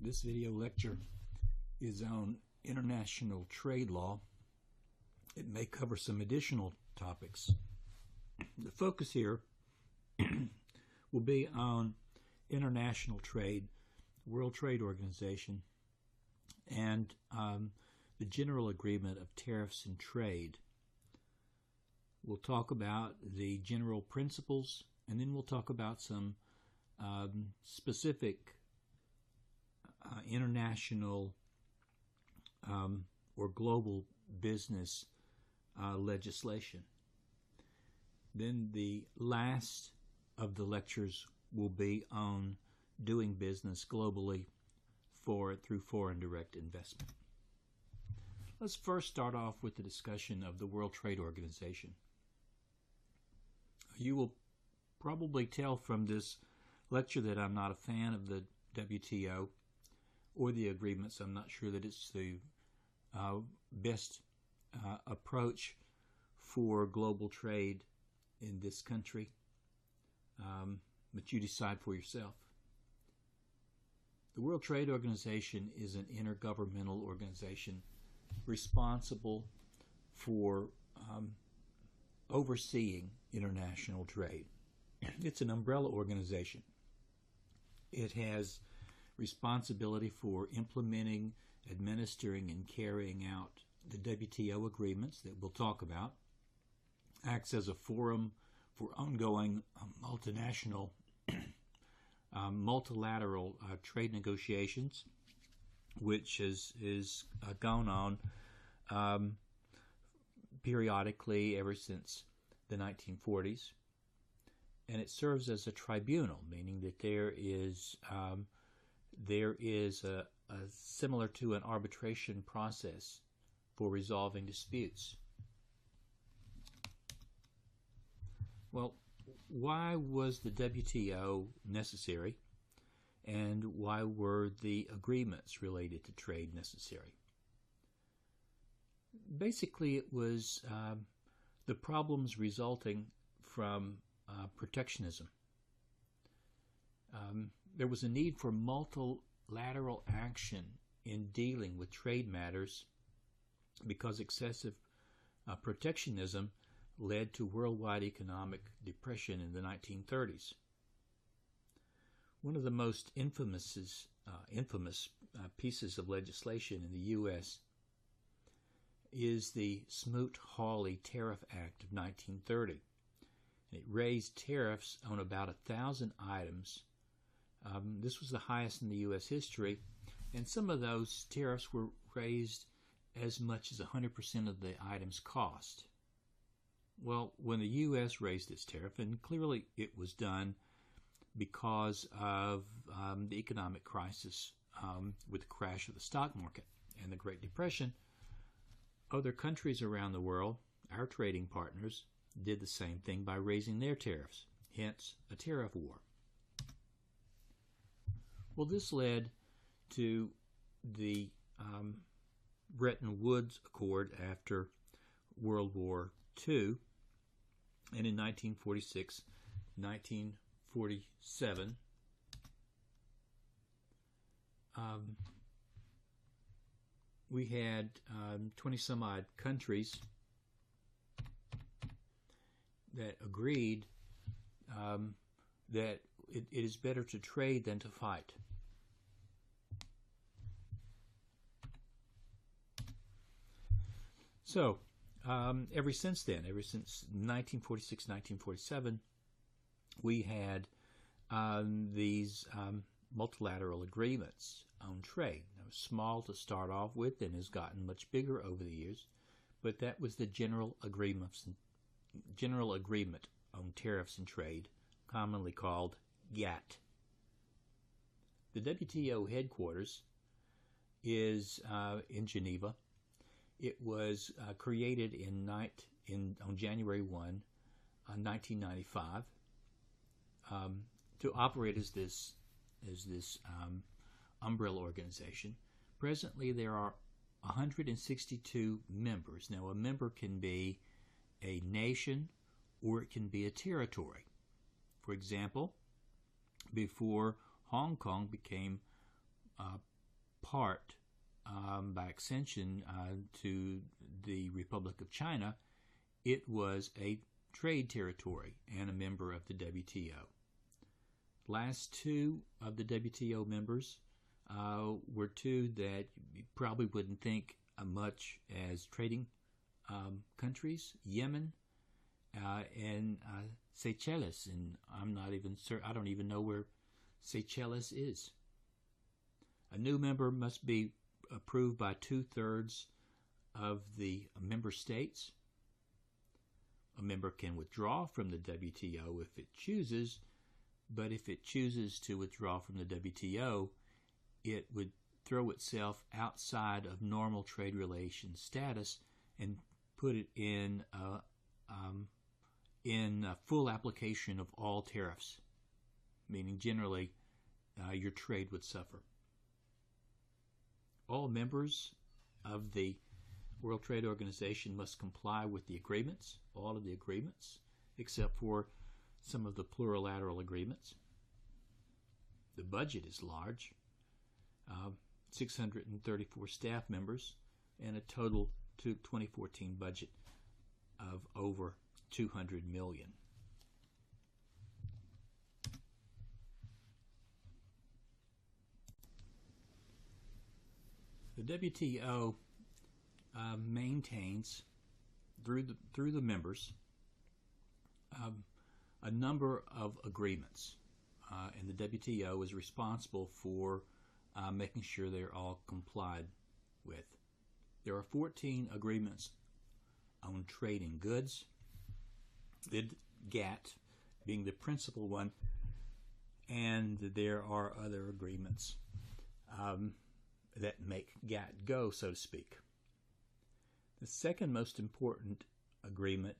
This video lecture is on international trade law. It may cover some additional topics. The focus here will be on international trade, World Trade Organization, and the general agreement of tariffs and trade. We'll talk about the general principles, and then we'll talk about some specific international or global business legislation. Then the last of the lectures will be on doing business globally through foreign direct investment. Let's first start off with the discussion of the World Trade Organization. You will probably tell from this lecture that I'm not a fan of the WTO or the agreements. I'm not sure that it's the best approach for global trade in this country, but you decide for yourself. The World Trade Organization is an intergovernmental organization responsible for overseeing international trade. It's an umbrella organization. It has responsibility for implementing, administering, and carrying out the WTO agreements that we'll talk about, acts as a forum for ongoing multinational, multilateral trade negotiations, which is gone on periodically ever since the 1940s. And it serves as a tribunal, meaning that there is a similar to an arbitration process for resolving disputes. Well, why was the WTO necessary, and why were the agreements related to trade necessary? Basically, it was the problems resulting from protectionism. There was a need for multilateral action in dealing with trade matters because excessive protectionism led to worldwide economic depression in the 1930s. One of the most infamous pieces of legislation in the U.S. is the Smoot-Hawley Tariff Act of 1930. It raised tariffs on about 1,000 items. This was the highest in the U.S. history, and some of those tariffs were raised as much as 100% of the item's cost. Well, when the U.S. raised its tariff, and clearly it was done because of the economic crisis with the crash of the stock market and the Great Depression, other countries around the world, our trading partners, did the same thing by raising their tariffs, hence a tariff war. Well, this led to the Bretton Woods Accord after World War II, and in 1946, 1947, we had 20-some-odd countries that agreed that it is better to trade than to fight. So, ever since 1946, 1947, we had these multilateral agreements on trade. It was small to start off with and has gotten much bigger over the years, but that was the general agreement on tariffs and trade, commonly called GATT. The WTO headquarters is in Geneva. It was created on January 1, 1995, to operate as this umbrella organization. Presently, there are 162 members. Now, a member can be a nation or it can be a territory. For example, before Hong Kong became part, by extension, to the Republic of China, it was a trade territory and a member of the WTO. Last two of the WTO members were two that you probably wouldn't think much as trading countries: Yemen and Seychelles. And I'm not even certain. I don't even know where Seychelles is. A new member must be approved by 2/3 of the member states. A member can withdraw from the WTO if it chooses, but if it chooses to withdraw from the WTO, it would throw itself outside of normal trade relations status and put it in full application of all tariffs, meaning generally your trade would suffer. All members of the World Trade Organization must comply with the agreements, all of the agreements, except for some of the plurilateral agreements. The budget is large, 634 staff members, and a total 2014 budget of over $200 million. The WTO maintains, through the members, a number of agreements, and the WTO is responsible for making sure they're all complied with. There are 14 agreements on trade in goods, the GATT being the principal one, and there are other agreements that make GATT go, so to speak. The second most important agreement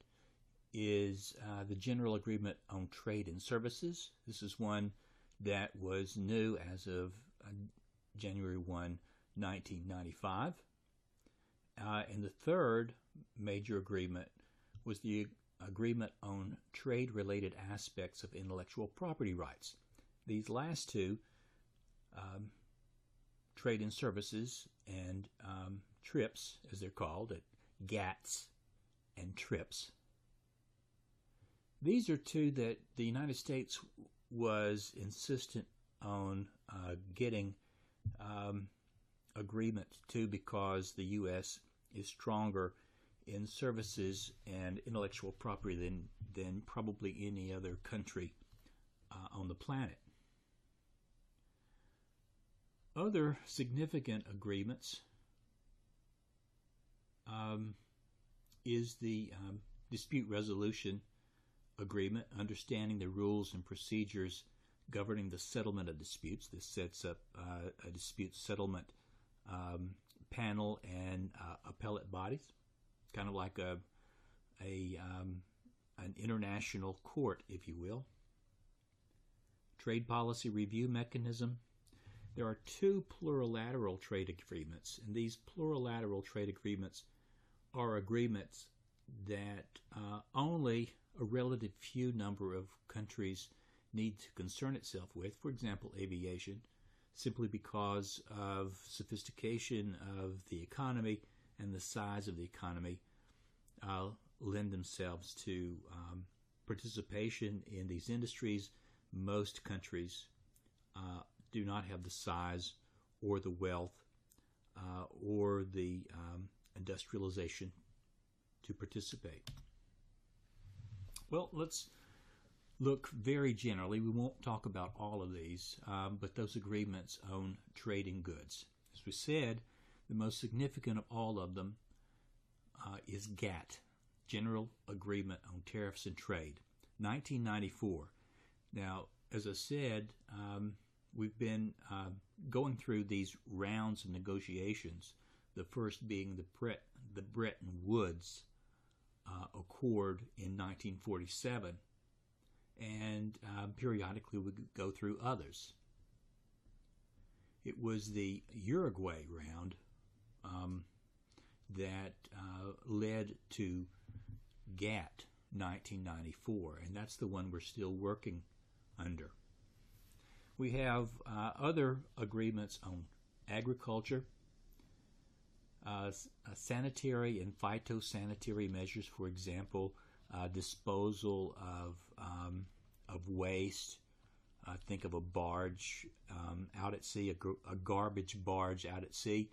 is the General Agreement on Trade and Services. This is one that was new as of January 1, 1995. And the third major agreement was the Agreement on Trade-Related Aspects of Intellectual Property Rights. These last two, Trade and Services and TRIPS, as they're called, GATS and TRIPS. These are two that the United States was insistent on getting agreement to because the U.S. is stronger in services and intellectual property than probably any other country on the planet. Other significant agreements is the Dispute Resolution Agreement, understanding the rules and procedures governing the settlement of disputes. This sets up a dispute settlement panel and appellate bodies, kind of like an international court, if you will. Trade policy review mechanism. There are two plurilateral trade agreements, and these plurilateral trade agreements are agreements that only a relative few number of countries need to concern itself with. For example, aviation, simply because of sophistication of the economy and the size of the economy lend themselves to participation in these industries. Most countries do not have the size or the wealth or the industrialization to participate. Well, let's look very generally. We won't talk about all of these, but those agreements on trade in goods. As we said, the most significant of all of them is GATT, General Agreement on Tariffs and Trade, 1994. Now, as I said, we've been going through these rounds of negotiations, the first being the Bretton Woods Accord in 1947, and periodically we would go through others. It was the Uruguay round that led to GATT 1994, and that's the one we're still working under. We have other agreements on agriculture, sanitary and phytosanitary measures, for example, disposal of waste. Think of a barge out at sea, a garbage barge out at sea.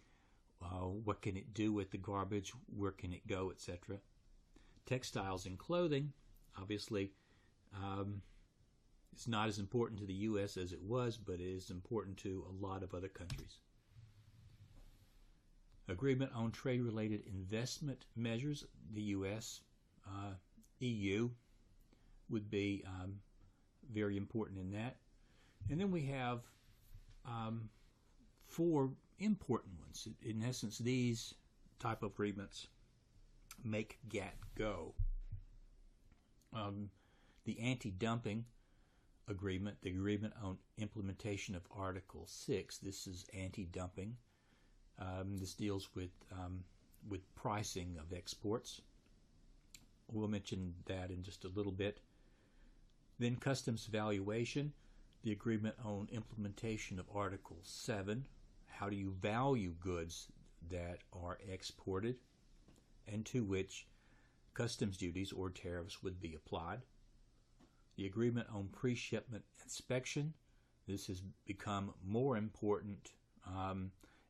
What can it do with the garbage? Where can it go, etc. Textiles and clothing, obviously, it's not as important to the U.S. as it was, but it is important to a lot of other countries. Agreement on trade-related investment measures, the U.S., EU would be very important in that. And then we have 4 important ones. In essence, these type of agreements make GATT go. The anti-dumping agreement, the agreement on implementation of Article 6, this is anti-dumping. This deals with pricing of exports. We'll mention that in just a little bit. Then customs valuation, the agreement on implementation of Article 7. How do you value goods that are exported and to which customs duties or tariffs would be applied? The agreement on pre-shipment inspection. This has become more important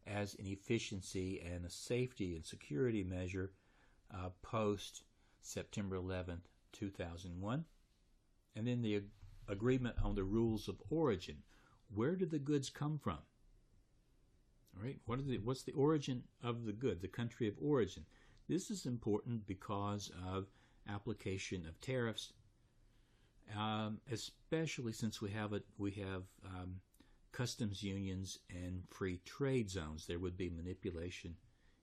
as an efficiency and a safety and security measure post September 11th, 2001. And then the agreement on the rules of origin. Where do the goods come from? All right, what's the origin of the good, the country of origin? This is important because of application of tariffs, especially since we have customs unions and free trade zones. There would be manipulation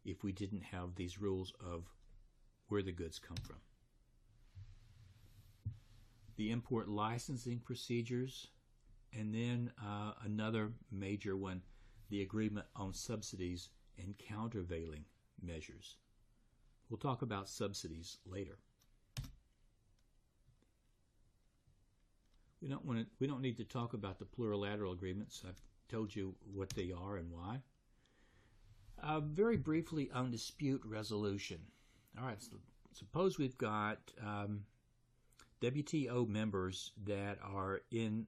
if we didn't have these rules of where the goods come from. The import licensing procedures, and then another major one, the agreement on subsidies and countervailing measures. We'll talk about subsidies later. We don't need to talk about the plurilateral agreements. I've told you what they are and why. Very briefly on dispute resolution. All right, so suppose we've got WTO members that are in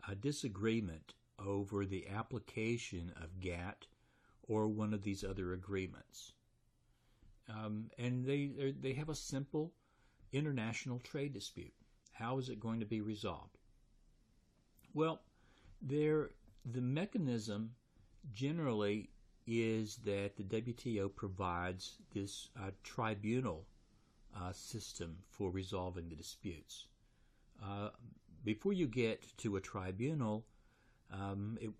a disagreement over the application of GATT or one of these other agreements. And they have a simple international trade dispute. How is it going to be resolved? Well, the mechanism generally is that the WTO provides this tribunal system for resolving the disputes. Before you get to a tribunal,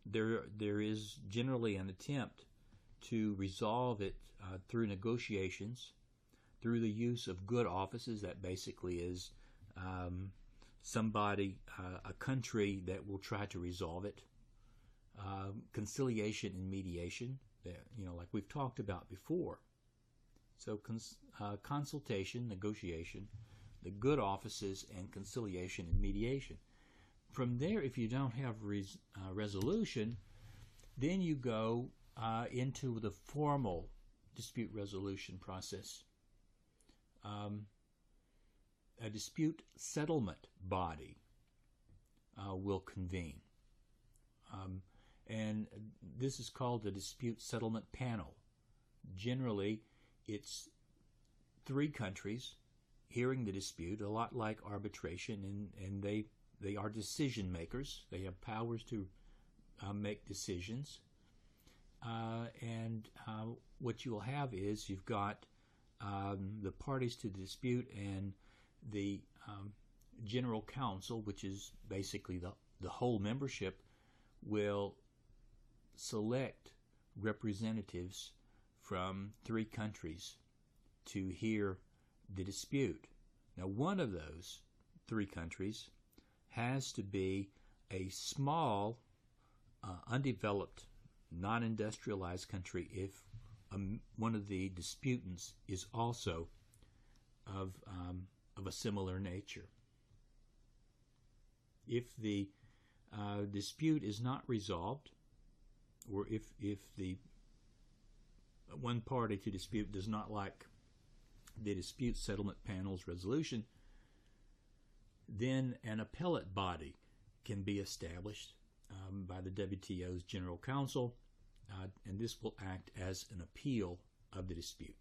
there is generally an attempt to resolve it through negotiations, through the use of good offices. That basically is a country that will try to resolve it. Conciliation and mediation, like we've talked about before. So consultation, negotiation, the good offices, and conciliation and mediation. From there, if you don't have resolution, then you go into the formal dispute resolution process. A dispute settlement body will convene. And this is called the dispute settlement panel. Generally, it's 3 countries hearing the dispute, a lot like arbitration, and they are decision makers. They have powers to make decisions. And what you will have is you've got the parties to the dispute and the general counsel, which is basically the whole membership, will select representatives from 3 countries to hear the dispute. Now, one of those 3 countries has to be a small, undeveloped, non-industrialized country if one of the disputants is also of a similar nature. If the dispute is not resolved, or if the one party to dispute does not like the dispute settlement panel's resolution, then an appellate body can be established by the WTO's General Counsel, and this will act as an appeal of the dispute.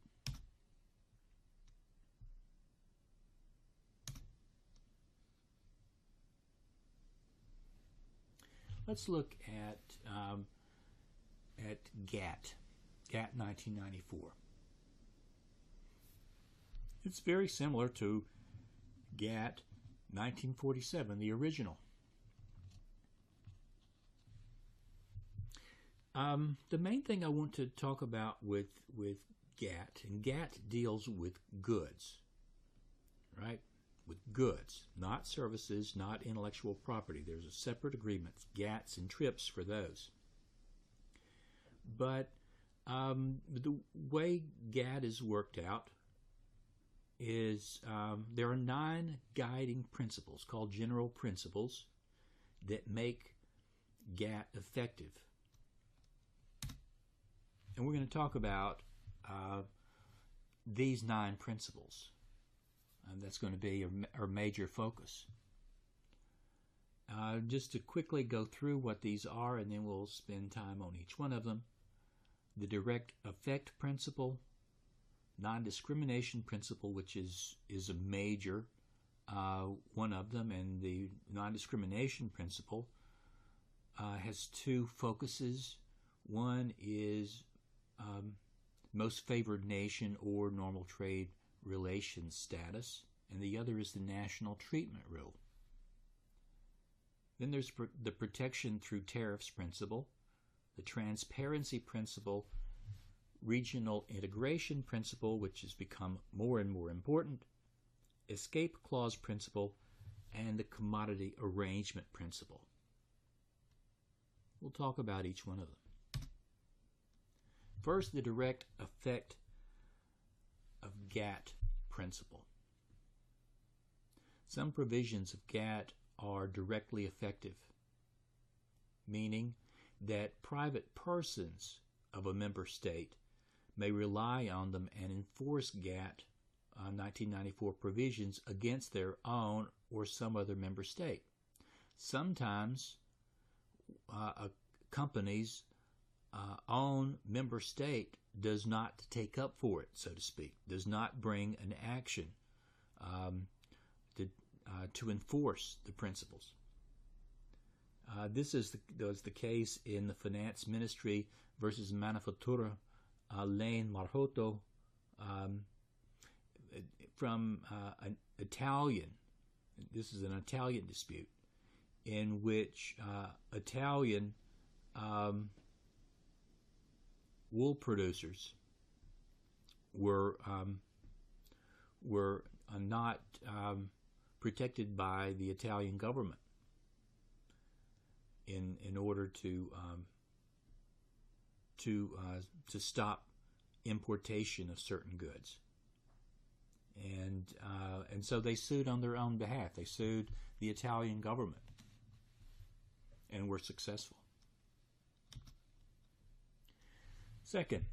Let's look at GATT 1994. It's very similar to GATT 1947, the original. The main thing I want to talk about with GATT, and GATT deals with goods, right? With goods, not services, not intellectual property. There's a separate agreement, GATTs and TRIPS for those. But the way GATT is worked out is there are 9 guiding principles called general principles that make GATT effective. And we're going to talk about these 9 principles. That's going to be our major focus. Just to quickly go through what these are, and then we'll spend time on each one of them. The direct effect principle, non-discrimination principle, which is a major one of them, and the non-discrimination principle has 2 focuses. One is most favored nation or normal trade relations status, and the other is the national treatment rule. Then there's the protection through tariffs principle, the transparency principle, regional integration principle, which has become more and more important, escape clause principle, and the commodity arrangement principle. We'll talk about each one of them. First, the direct effect of GATT principle. Some provisions of GATT are directly effective, meaning that private persons of a member state may rely on them and enforce GATT 1994 provisions against their own or some other member state. Sometimes a company's own member state does not take up for it, so to speak, does not bring an action to enforce the principles. This was the case in the Finance Ministry versus Manifattura Lane Marhoto from an Italian. This is an Italian dispute in which Italian wool producers were not protected by the Italian government in order to stop importation of certain goods, and so they sued on their own behalf. They sued the Italian government and were successful. Second,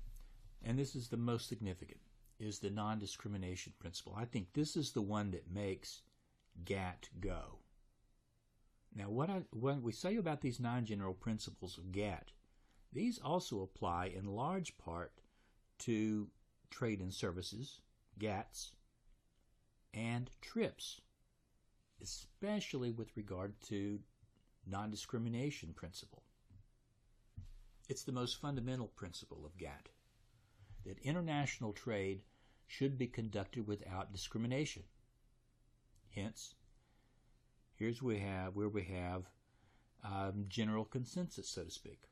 and this is the most significant, is the non-discrimination principle. I think this is the one that makes GATT go. Now, what we say about these 9 general principles of GATT, these also apply in large part to trade and services, GATTs, and TRIPS, especially with regard to non-discrimination principle. It's the most fundamental principle of GATT, that international trade should be conducted without discrimination. Hence, here's where we have general consensus, so to speak,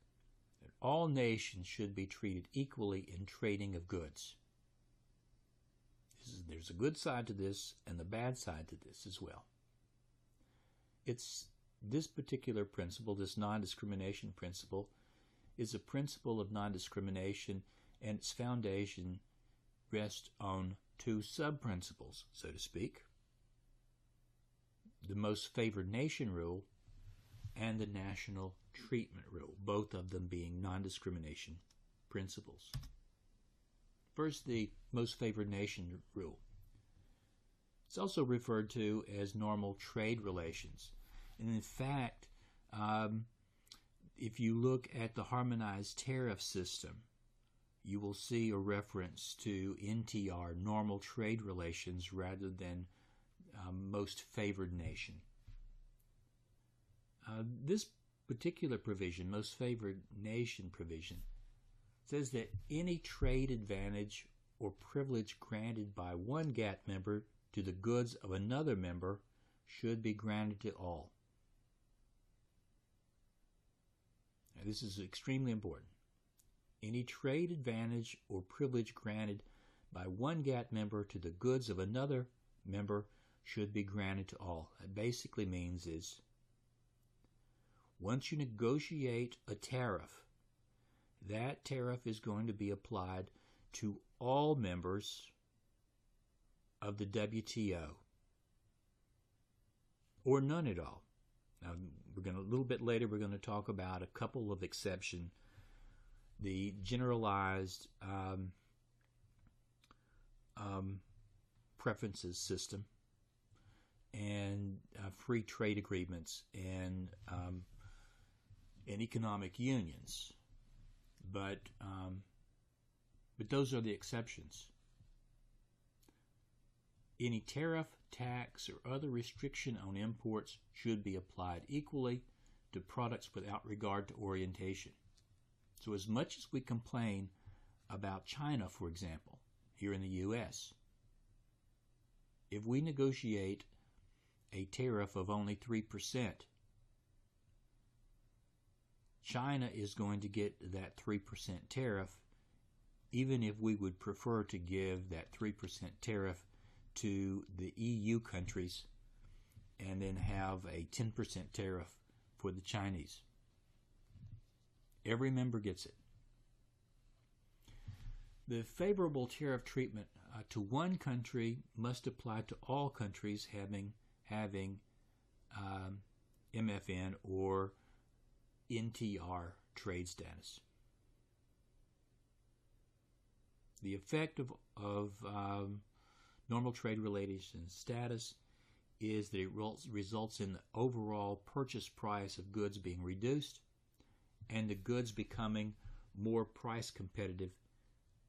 that all nations should be treated equally in trading of goods. There's a good side to this and the bad side to this as well. It's this particular principle, this non-discrimination principle, is a principle of non-discrimination, and its foundation rests on 2 sub-principles, so to speak: the most favored nation rule and the national treatment rule, both of them being non-discrimination principles. First, the most favored nation rule. It's also referred to as normal trade relations. And in fact, if you look at the harmonized tariff system, you will see a reference to NTR, normal trade relations, rather than most favored nation. This particular provision, most favored nation provision, says that any trade advantage or privilege granted by one GATT member to the goods of another member should be granted to all. Now, this is extremely important. Any trade advantage or privilege granted by one GATT member to the goods of another member should be granted to all. That basically means is once you negotiate a tariff, that tariff is going to be applied to all members of the WTO, or none at all. Now, a little bit later, we're going to talk about a couple of exceptions. The generalized preferences system, and free trade agreements, and economic unions. But those are the exceptions. Any tariff, tax, or other restriction on imports should be applied equally to products without regard to orientation. So as much as we complain about China, for example, here in the U.S., if we negotiate a tariff of only 3%, China is going to get that 3% tariff, even if we would prefer to give that 3% tariff to the EU countries and then have a 10% tariff for the Chinese. Every member gets it. The favorable tariff treatment to one country must apply to all countries having MFN or NTR trade status. The effect of normal trade relations status is that it results in the overall purchase price of goods being reduced and the goods becoming more price competitive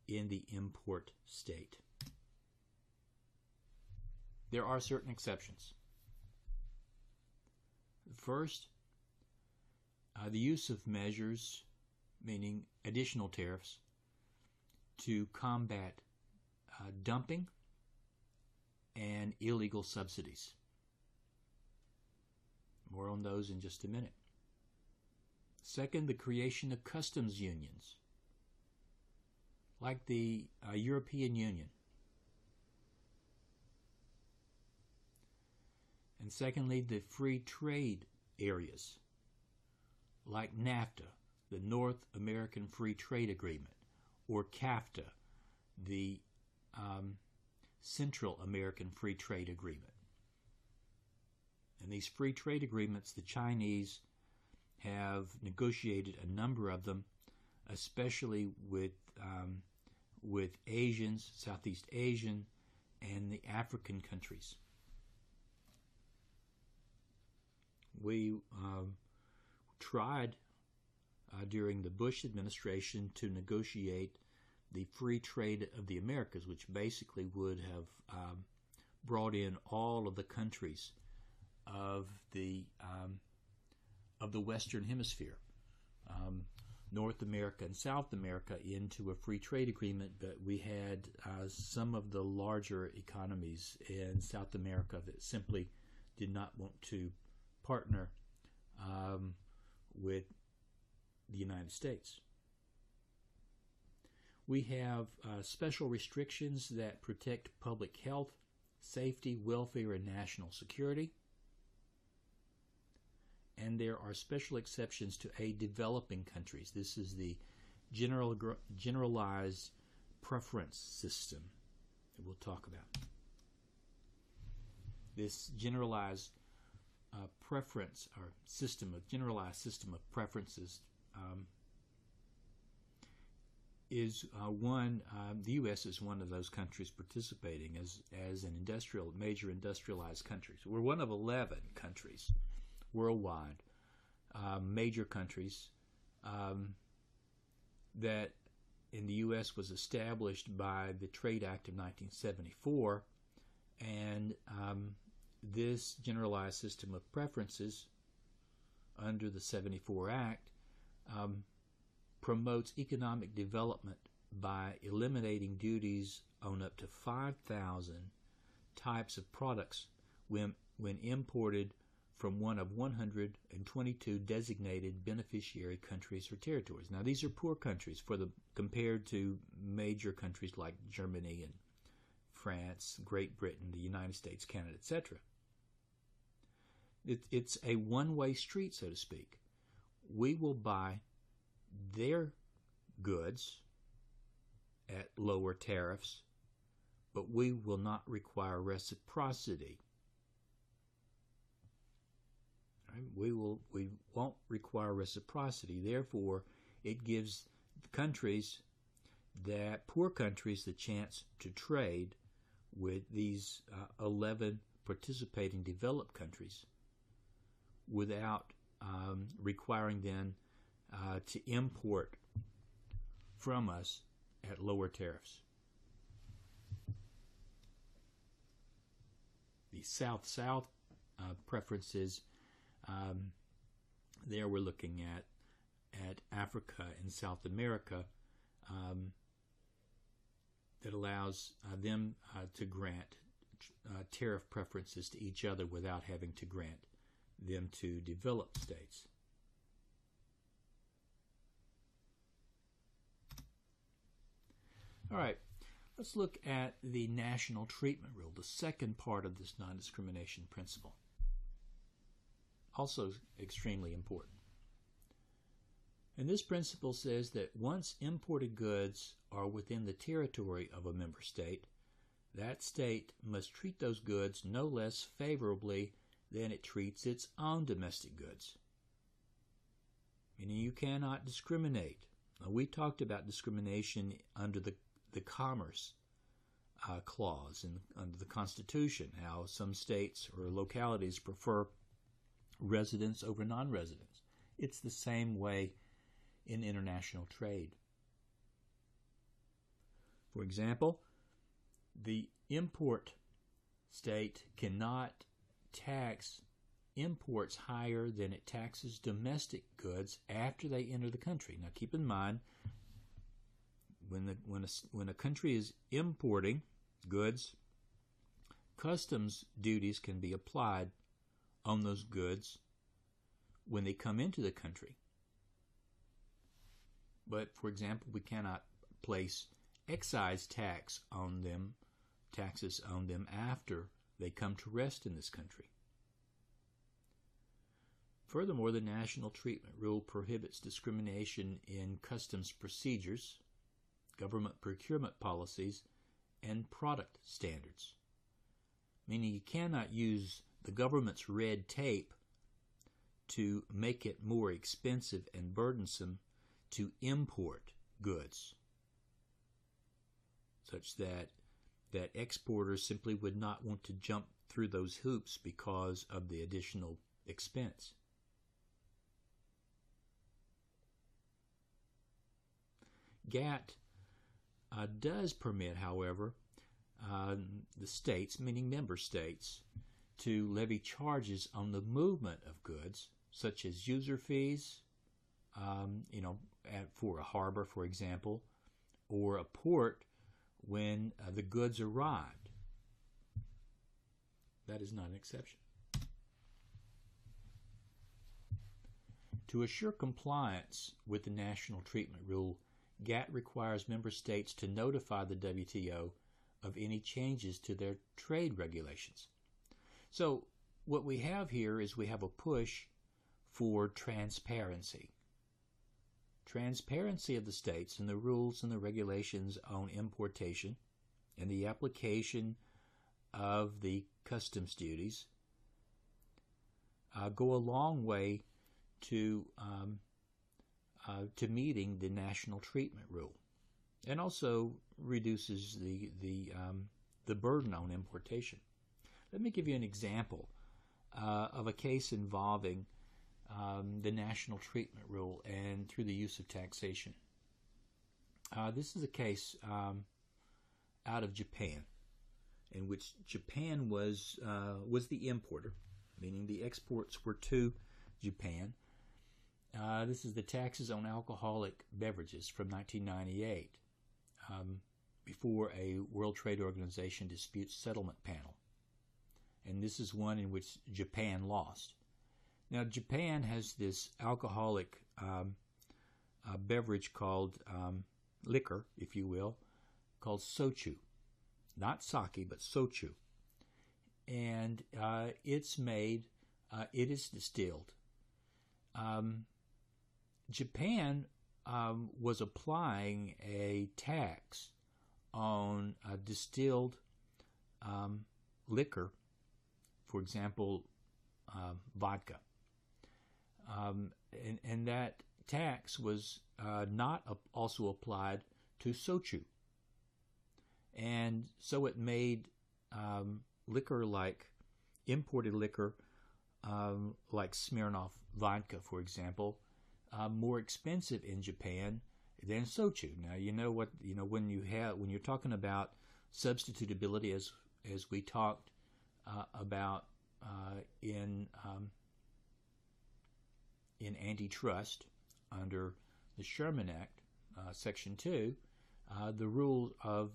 in the import state. There are certain exceptions. First, the use of measures, meaning additional tariffs, to combat dumping and illegal subsidies. More on those in just a minute. Second, the creation of customs unions, like the European Union. And secondly, the free trade areas, like NAFTA, the North American Free Trade Agreement, or CAFTA, the Central American Free Trade Agreement. And these free trade agreements, the Chinese have negotiated a number of them, especially with Asians, Southeast Asian, and the African countries. We tried during the Bush administration to negotiate the free trade of the Americas, which basically would have brought in all of the countries of the Western Hemisphere, North America and South America, into a free trade agreement. But we had some of the larger economies in South America that simply did not want to partner with the United States. We have special restrictions that protect public health, safety, welfare, and national security. And there are special exceptions to aid developing countries. This is the generalized preference system that we'll talk about. This generalized preference or generalized system of preferences is one. The U.S. is one of those countries participating as an major industrialized country. So we're one of 11 countries worldwide, major countries that in the U.S. was established by the Trade Act of 1974, and this generalized system of preferences under the 74 Act promotes economic development by eliminating duties on up to 5,000 types of products when imported from one of 122 designated beneficiary countries or territories. Now, these are poor countries compared to major countries like Germany and France, Great Britain, the United States, Canada, etc. It's a one-way street, so to speak. We will buy their goods at lower tariffs, but we will not require reciprocity. We won't require reciprocity. Therefore, it gives poor countries the chance to trade with these 11 participating developed countries without requiring them to import from us at lower tariffs. The South-South preferences, there we're looking at Africa and South America, that allows them to grant tariff preferences to each other without having to grant them to developed states. All right, let's look at the national treatment rule, the second part of this non-discrimination principle. Also extremely important. And this principle says that once imported goods are within the territory of a member state, that state must treat those goods no less favorably than it treats its own domestic goods. Meaning you cannot discriminate. Now, we talked about discrimination under the Commerce Clause under the Constitution, how some states or localities prefer residents over non-residents. It's the same way in international trade. For example, the import state cannot tax imports higher than it taxes domestic goods after they enter the country. Now keep in mind, when a country is importing goods, customs duties can be applied on those goods when they come into the country. But, for example, we cannot place excise taxes on them after they come to rest in this country. Furthermore, the national treatment rule prohibits discrimination in customs procedures, government procurement policies, and product standards. Meaning you cannot use the government's red tape to make it more expensive and burdensome to import goods, such that exporters simply would not want to jump through those hoops because of the additional expense. GATT does permit, however, the states, meaning member states, to levy charges on the movement of goods, such as user fees, for a harbor, for example, or a port when the goods arrived. That is not an exception. To assure compliance with the national treatment rule, GATT requires member states to notify the WTO of any changes to their trade regulations. So what we have here is we have a push for transparency. Transparency of the states and the rules and the regulations on importation and the application of the customs duties go a long way to meeting the national treatment rule, and also reduces the burden on importation. Let me give you an example of a case involving the national treatment rule and through the use of taxation. This is a case out of Japan, in which Japan was the importer, meaning the exports were to Japan. This is the taxes on alcoholic beverages from 1998, before a World Trade Organization dispute settlement panel. And this is one in which Japan lost. Now, Japan has this alcoholic beverage called liquor, if you will, called sochu. Not sake, but sochu. And it's made, it is distilled. Japan was applying a tax on distilled liquor, for example, vodka. And that tax was not also applied to sochu. And so it made liquor like imported liquor, like Smirnoff vodka, for example, more expensive in Japan than sochu. Now, when you're talking about substitutability, as we talked about in antitrust under the Sherman Act, Section 2, the rule of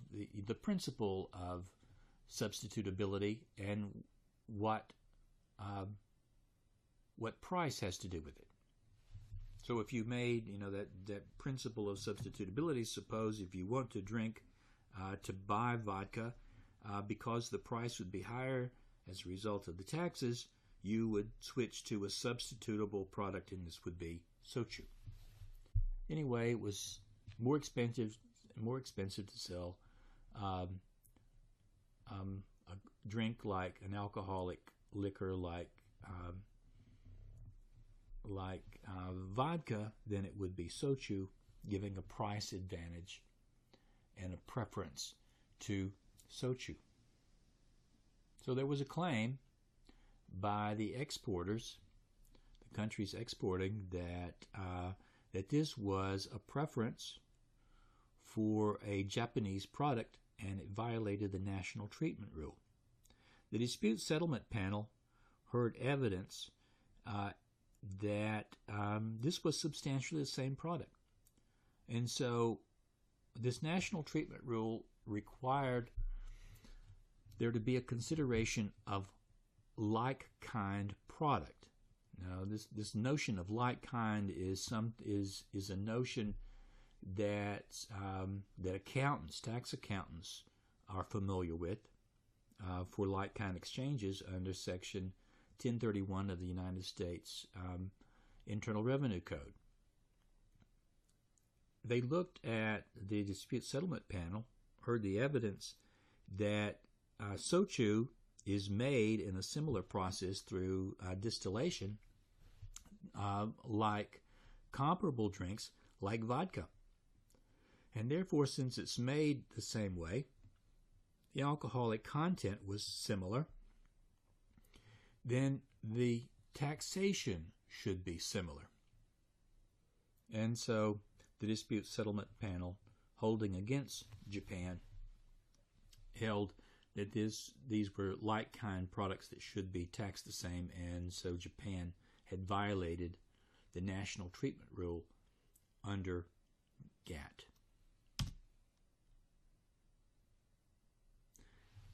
the principle of substitutability and what price has to do with it. So if you made that principle of substitutability, suppose if you want to drink to buy vodka, because the price would be higher as a result of the taxes, you would switch to a substitutable product, and this would be sochu. Anyway, it was more expensive to sell a drink like an alcoholic liquor like vodka than it would be sochu, giving a price advantage and a preference to sochu. So there was a claim by the exporters, the countries exporting, that this was a preference for a Japanese product, and it violated the national treatment rule. The dispute settlement panel heard evidence that this was substantially the same product. And so this national treatment rule required there to be a consideration of like kind product. Now, this notion of like kind is a notion that tax accountants are familiar with for like kind exchanges under Section 1031 of the United States Internal Revenue Code. They looked at the dispute settlement panel, heard the evidence that sochu is made in a similar process through distillation, like comparable drinks like vodka. And therefore, since it's made the same way, the alcoholic content was similar, then the taxation should be similar. And so the dispute settlement panel, holding against Japan, held that these were like-kind products that should be taxed the same, and so Japan had violated the national treatment rule under GATT.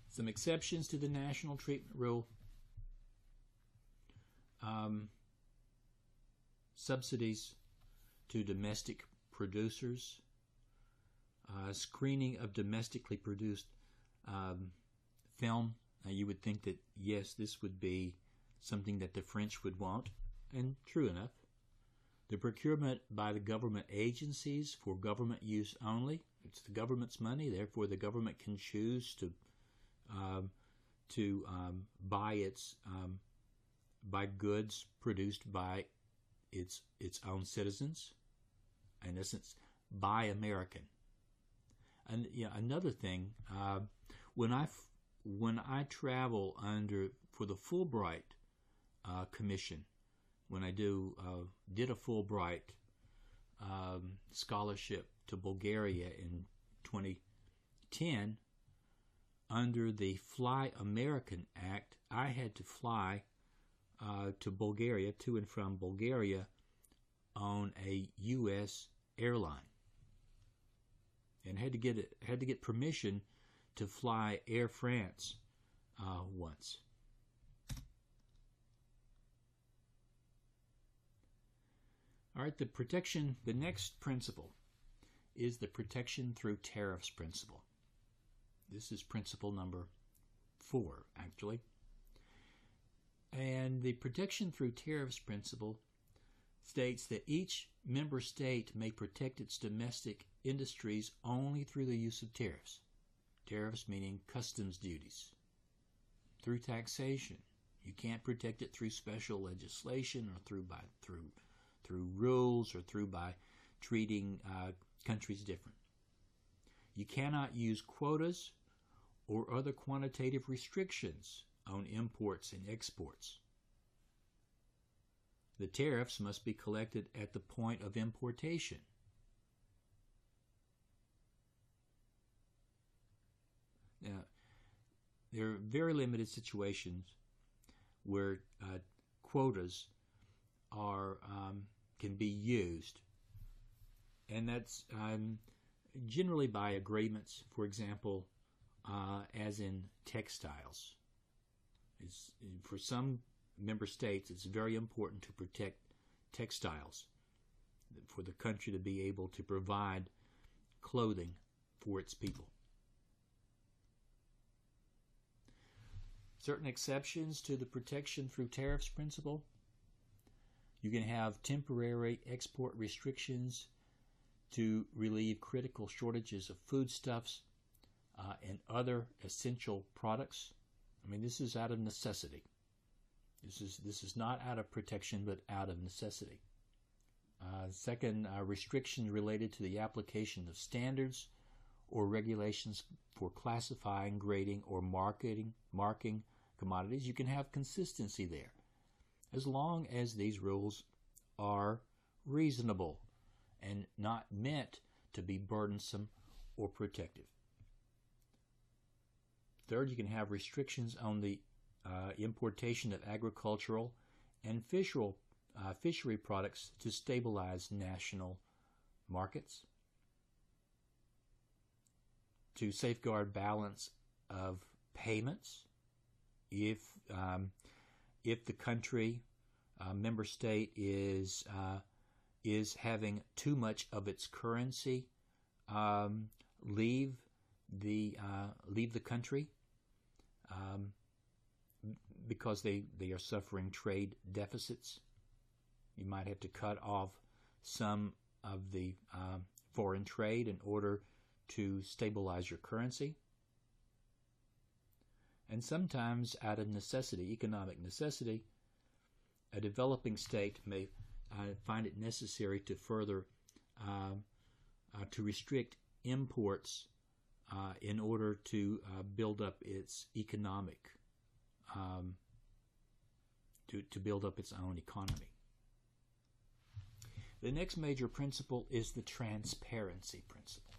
Some exceptions to the national treatment rule: subsidies to domestic producers, screening of domestically produced film. Now, you would think that, yes, this would be something that the French would want, and true enough. The procurement by the government agencies for government use only. It's the government's money, therefore the government can choose to buy its by goods produced by its own citizens, in essence, by American. And another thing, when I travel for the Fulbright Commission, when I did a Fulbright scholarship to Bulgaria in 2010, under the Fly American Act, I had to fly to Bulgaria, to and from Bulgaria, on a U.S. airline, and had to get permission to fly Air France once. All right, the next principle is the protection through tariffs principle. This is principle number 4, actually. And the protection through tariffs principle states that each member state may protect its domestic industries only through the use of tariffs. Tariffs meaning customs duties. Through taxation. You can't protect it through special legislation or through rules or through by treating countries different. You cannot use quotas or other quantitative restrictions on imports and exports. The tariffs must be collected at the point of importation. Now, there are very limited situations where quotas can be used, and that's generally by agreements. For example, as in textiles. For some member states, it's very important to protect textiles, for the country to be able to provide clothing for its people. Certain exceptions to the protection through tariffs principle. You can have temporary export restrictions to relieve critical shortages of foodstuffs and other essential products. I mean, this is out of necessity. This is not out of protection, but out of necessity. Second, restrictions related to the application of standards or regulations for classifying, grading, or marking commodities. You can have consistency there, as long as these rules are reasonable and not meant to be burdensome or protective. Third, you can have restrictions on the importation of agricultural and fishery products to stabilize national markets, to safeguard balance of payments. If the country, member state, is having too much of its currency leave the country because they are suffering trade deficits, you might have to cut off some of the foreign trade in order to stabilize your currency. And sometimes, out of necessity, economic necessity, a developing state may find it necessary to further to restrict imports in order to build up its economic, to build up its own economy. The next major principle is the transparency principle.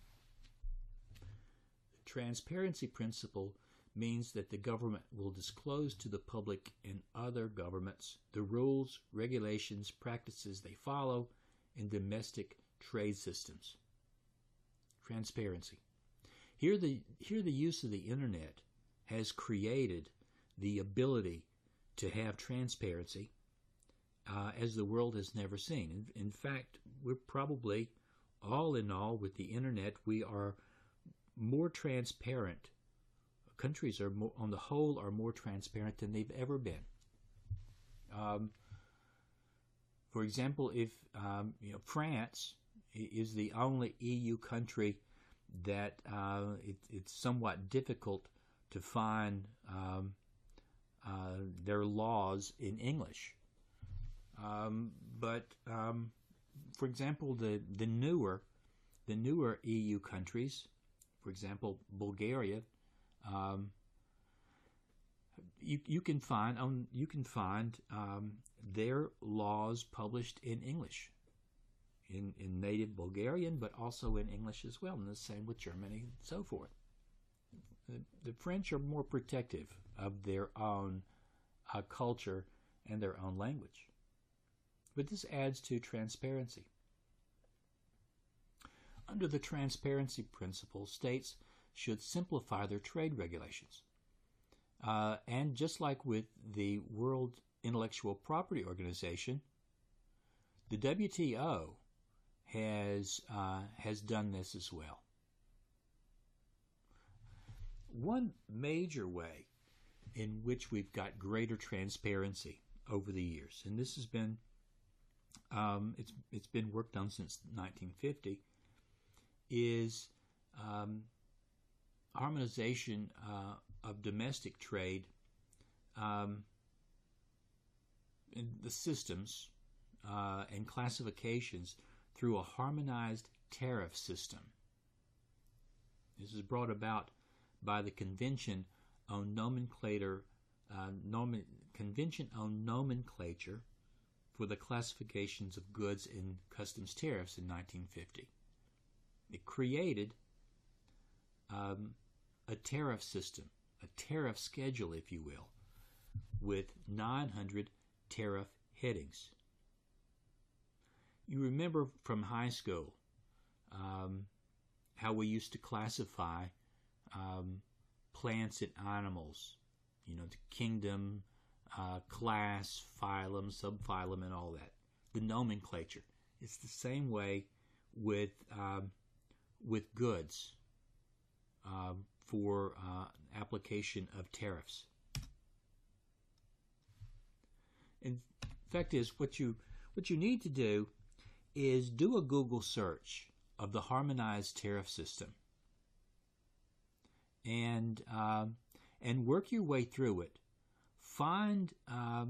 The transparency principle means that the government will disclose to the public and other governments the rules, regulations, practices they follow in domestic trade systems. Transparency. Here the use of the internet has created the ability to have transparency as the world has never seen. In fact, we're probably, all in all, with the internet, we are more transparent. Countries are more, on the whole, are more transparent than they've ever been. For example, if France is the only EU country that it's somewhat difficult to find their laws in English. But for example, the newer EU countries, for example, Bulgaria, you can find their laws published in English, in native Bulgarian, but also in English as well, and the same with Germany and so forth. The French are more protective of their own culture and their own language. But this adds to transparency. Under the transparency principle, states should simplify their trade regulations. And just like with the World Intellectual Property Organization, the WTO has done this as well. One major way in which we've got greater transparency over the years, and this has been it's been worked on since 1950, is harmonization of domestic trade in the systems and classifications through a harmonized tariff system. This is brought about by the Convention on Nomenclature for the Classifications of Goods and Customs Tariffs in 1950. It created a tariff system, a tariff schedule, if you will, with 900 tariff headings. You remember from high school how we used to classify plants and animals, the kingdom, class, phylum, subphylum, and all that. The nomenclature. It's the same way with goods for application of tariffs. And the fact is, what you need to do is do a Google search of the harmonized tariff system, and work your way through it. Find a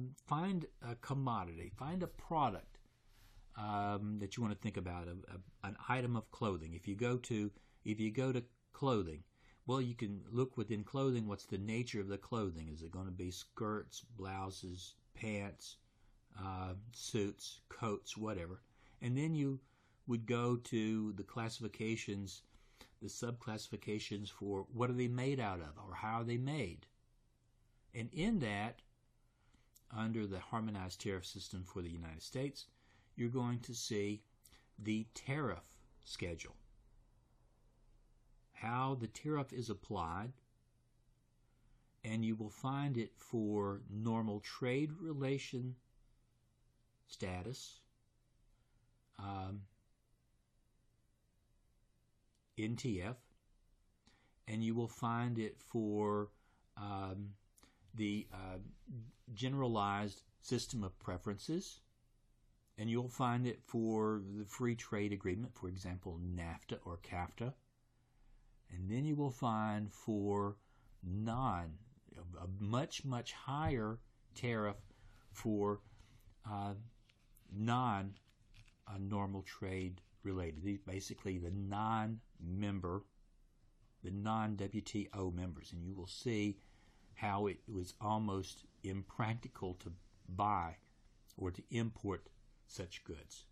commodity, find a product that you want to think about, an item of clothing. If you go to clothing, well, you can look within clothing. What's the nature of the clothing? Is it going to be skirts, blouses, pants, suits, coats, whatever? And then you would go to the classifications, the subclassifications for what are they made out of, or how are they made. And in that, under the harmonized tariff system for the United States, you're going to see the tariff schedule, how the tariff is applied, and you will find it for normal trade relation status, NTF, and you will find it for the generalized system of preferences, and you'll find it for the free trade agreement, for example, NAFTA or CAFTA, and then you will find for a much higher tariff for non-normal trade related. These basically the non-WTO members, and you will see how it was almost impractical to buy or to import such goods.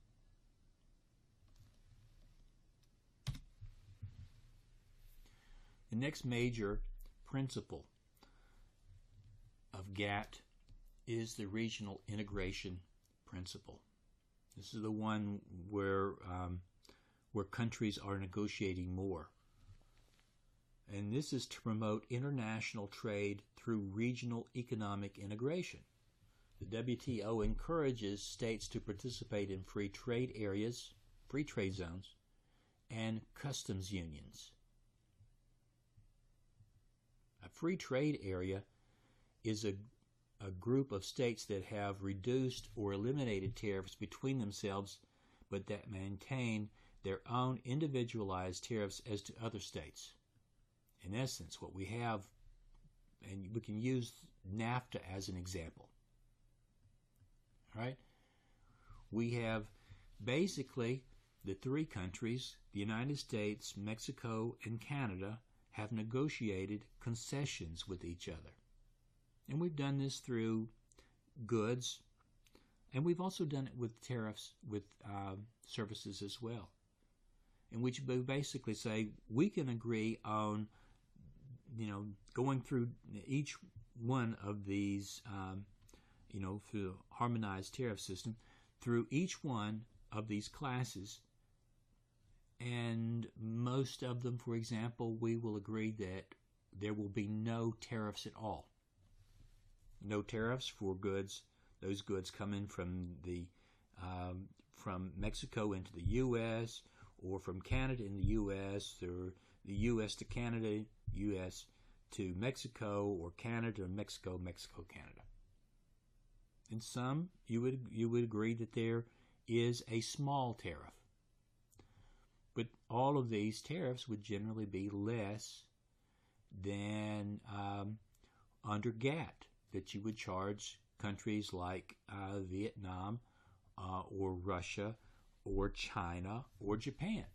The next major principle of GATT is the regional integration principle. This is the one where countries are negotiating more. And this is to promote international trade through regional economic integration. The WTO encourages states to participate in free trade areas, free trade zones, and customs unions. A free trade area is a group of states that have reduced or eliminated tariffs between themselves, but that maintain their own individualized tariffs as to other states. In essence, what we have, and we can use NAFTA as an example. All right? We have basically the three countries, the United States, Mexico, and Canada, have negotiated concessions with each other. And we've done this through goods, and we've also done it with tariffs with services as well, in which we basically say we can agree on, going through each one of these, through a harmonized tariff system, through each one of these classes. And most of them, for example, we will agree that there will be no tariffs at all. No tariffs for goods. Those goods come in from from Mexico into the U.S., or from Canada in the U.S., or the U.S. to Canada, U.S. to Mexico, or Canada to Mexico, Mexico, Canada. In some, you would agree that there is a small tariff. But all of these tariffs would generally be less than under GATT that you would charge countries like Vietnam or Russia or China or Japan.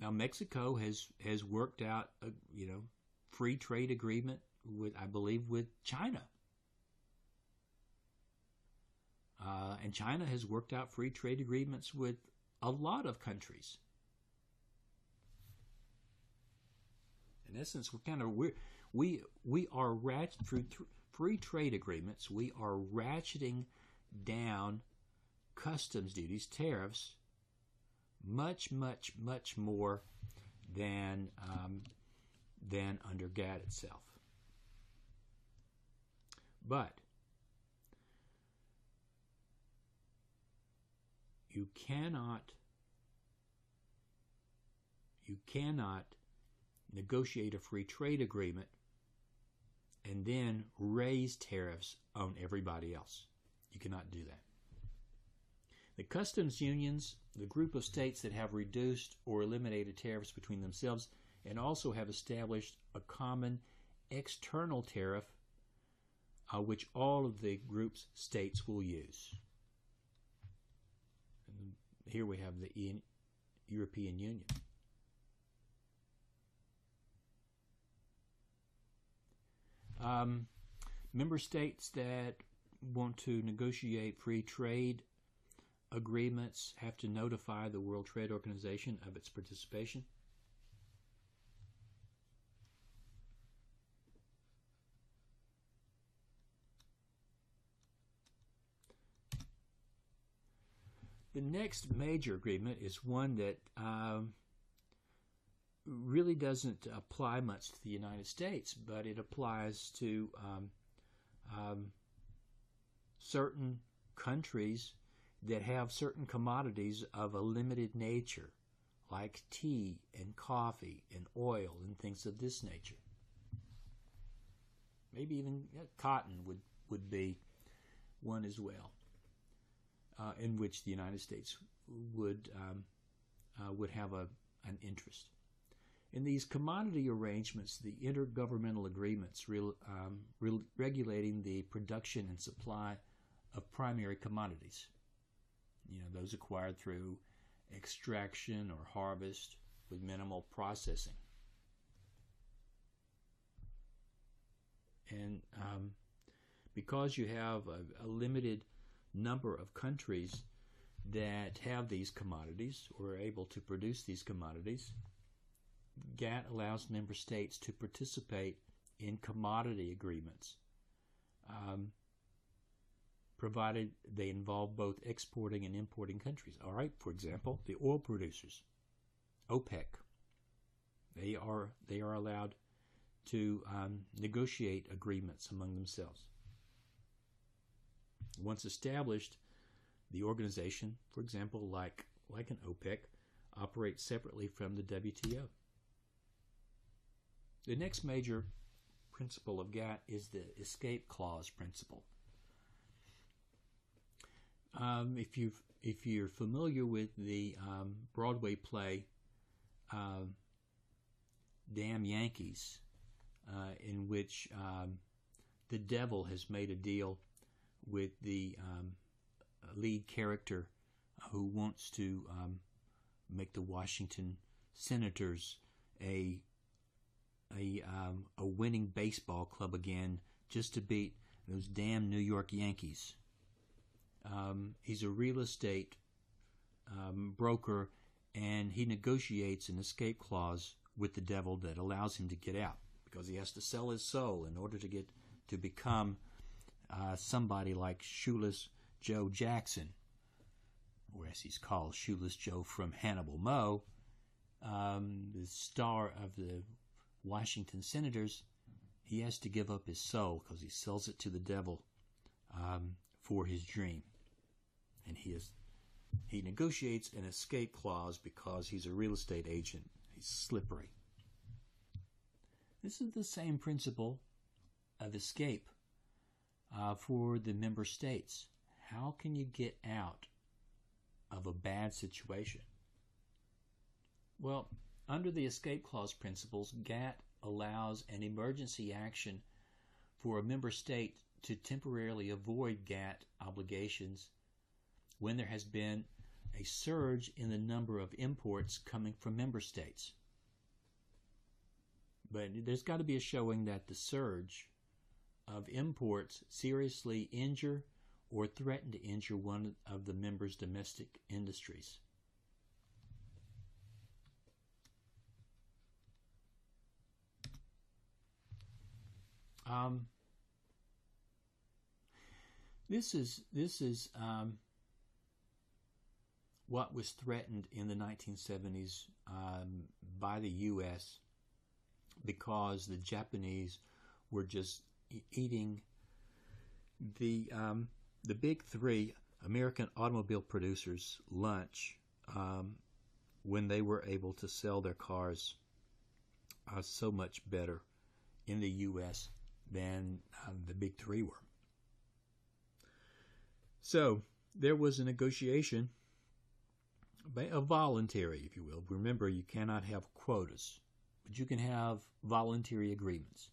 Now Mexico has worked out a free trade agreement with, I believe, with China. And China has worked out free trade agreements with a lot of countries. In essence, we are through free trade agreements. We are ratcheting down customs duties, tariffs, much, much, much more than under GATT itself. But you cannot negotiate a free trade agreement and then raise tariffs on everybody else. You cannot do that. The customs unions, the group of states that have reduced or eliminated tariffs between themselves, and also have established a common external tariff which all of the group's states will use. And here we have the European Union. Member states that want to negotiate free trade agreements have to notify the World Trade Organization of its participation. The next major agreement is one that really doesn't apply much to the United States, but it applies to certain countries that have certain commodities of a limited nature, like tea and coffee and oil and things of this nature. Maybe even cotton would be one as well, in which the United States would have an interest. In these commodity arrangements, the intergovernmental agreements regulating the production and supply of primary commodities, those acquired through extraction or harvest with minimal processing. And because you have a limited number of countries that have these commodities or are able to produce these commodities, GATT allows member states to participate in commodity agreements, provided they involve both exporting and importing countries. All right, for example, the oil producers, OPEC, they are allowed to negotiate agreements among themselves. Once established, the organization, for example, like an OPEC, operates separately from the WTO. The next major principle of GATT is the escape clause principle. If you're familiar with the Broadway play Damn Yankees, in which the devil has made a deal with the lead character who wants to make the Washington Senators a winning baseball club again, just to beat those damn New York Yankees. He's a real estate broker, and he negotiates an escape clause with the devil that allows him to get out, because he has to sell his soul in order to become somebody like Shoeless Joe Jackson, or as he's called, Shoeless Joe from Hannibal Moe, the star of the Washington Senators. He has to give up his soul because he sells it to the devil for his dream, and he negotiates an escape clause because he's a real estate agent. He's slippery. This is the same principle of escape for the member states. How can you get out of a bad situation? Well, under the escape clause principles, GATT allows an emergency action for a member state to temporarily avoid GATT obligations when there has been a surge in the number of imports coming from member states. But there's got to be a showing that the surge of imports seriously injure or threaten to injure one of the members' domestic industries. This is what was threatened in the 1970s by the U.S. because the Japanese were just eating the big three American automobile producers' lunch when they were able to sell their cars so much better in the U.S. than the big three were. So there was a negotiation, a voluntary, if you will. Remember, you cannot have quotas, but you can have voluntary agreements.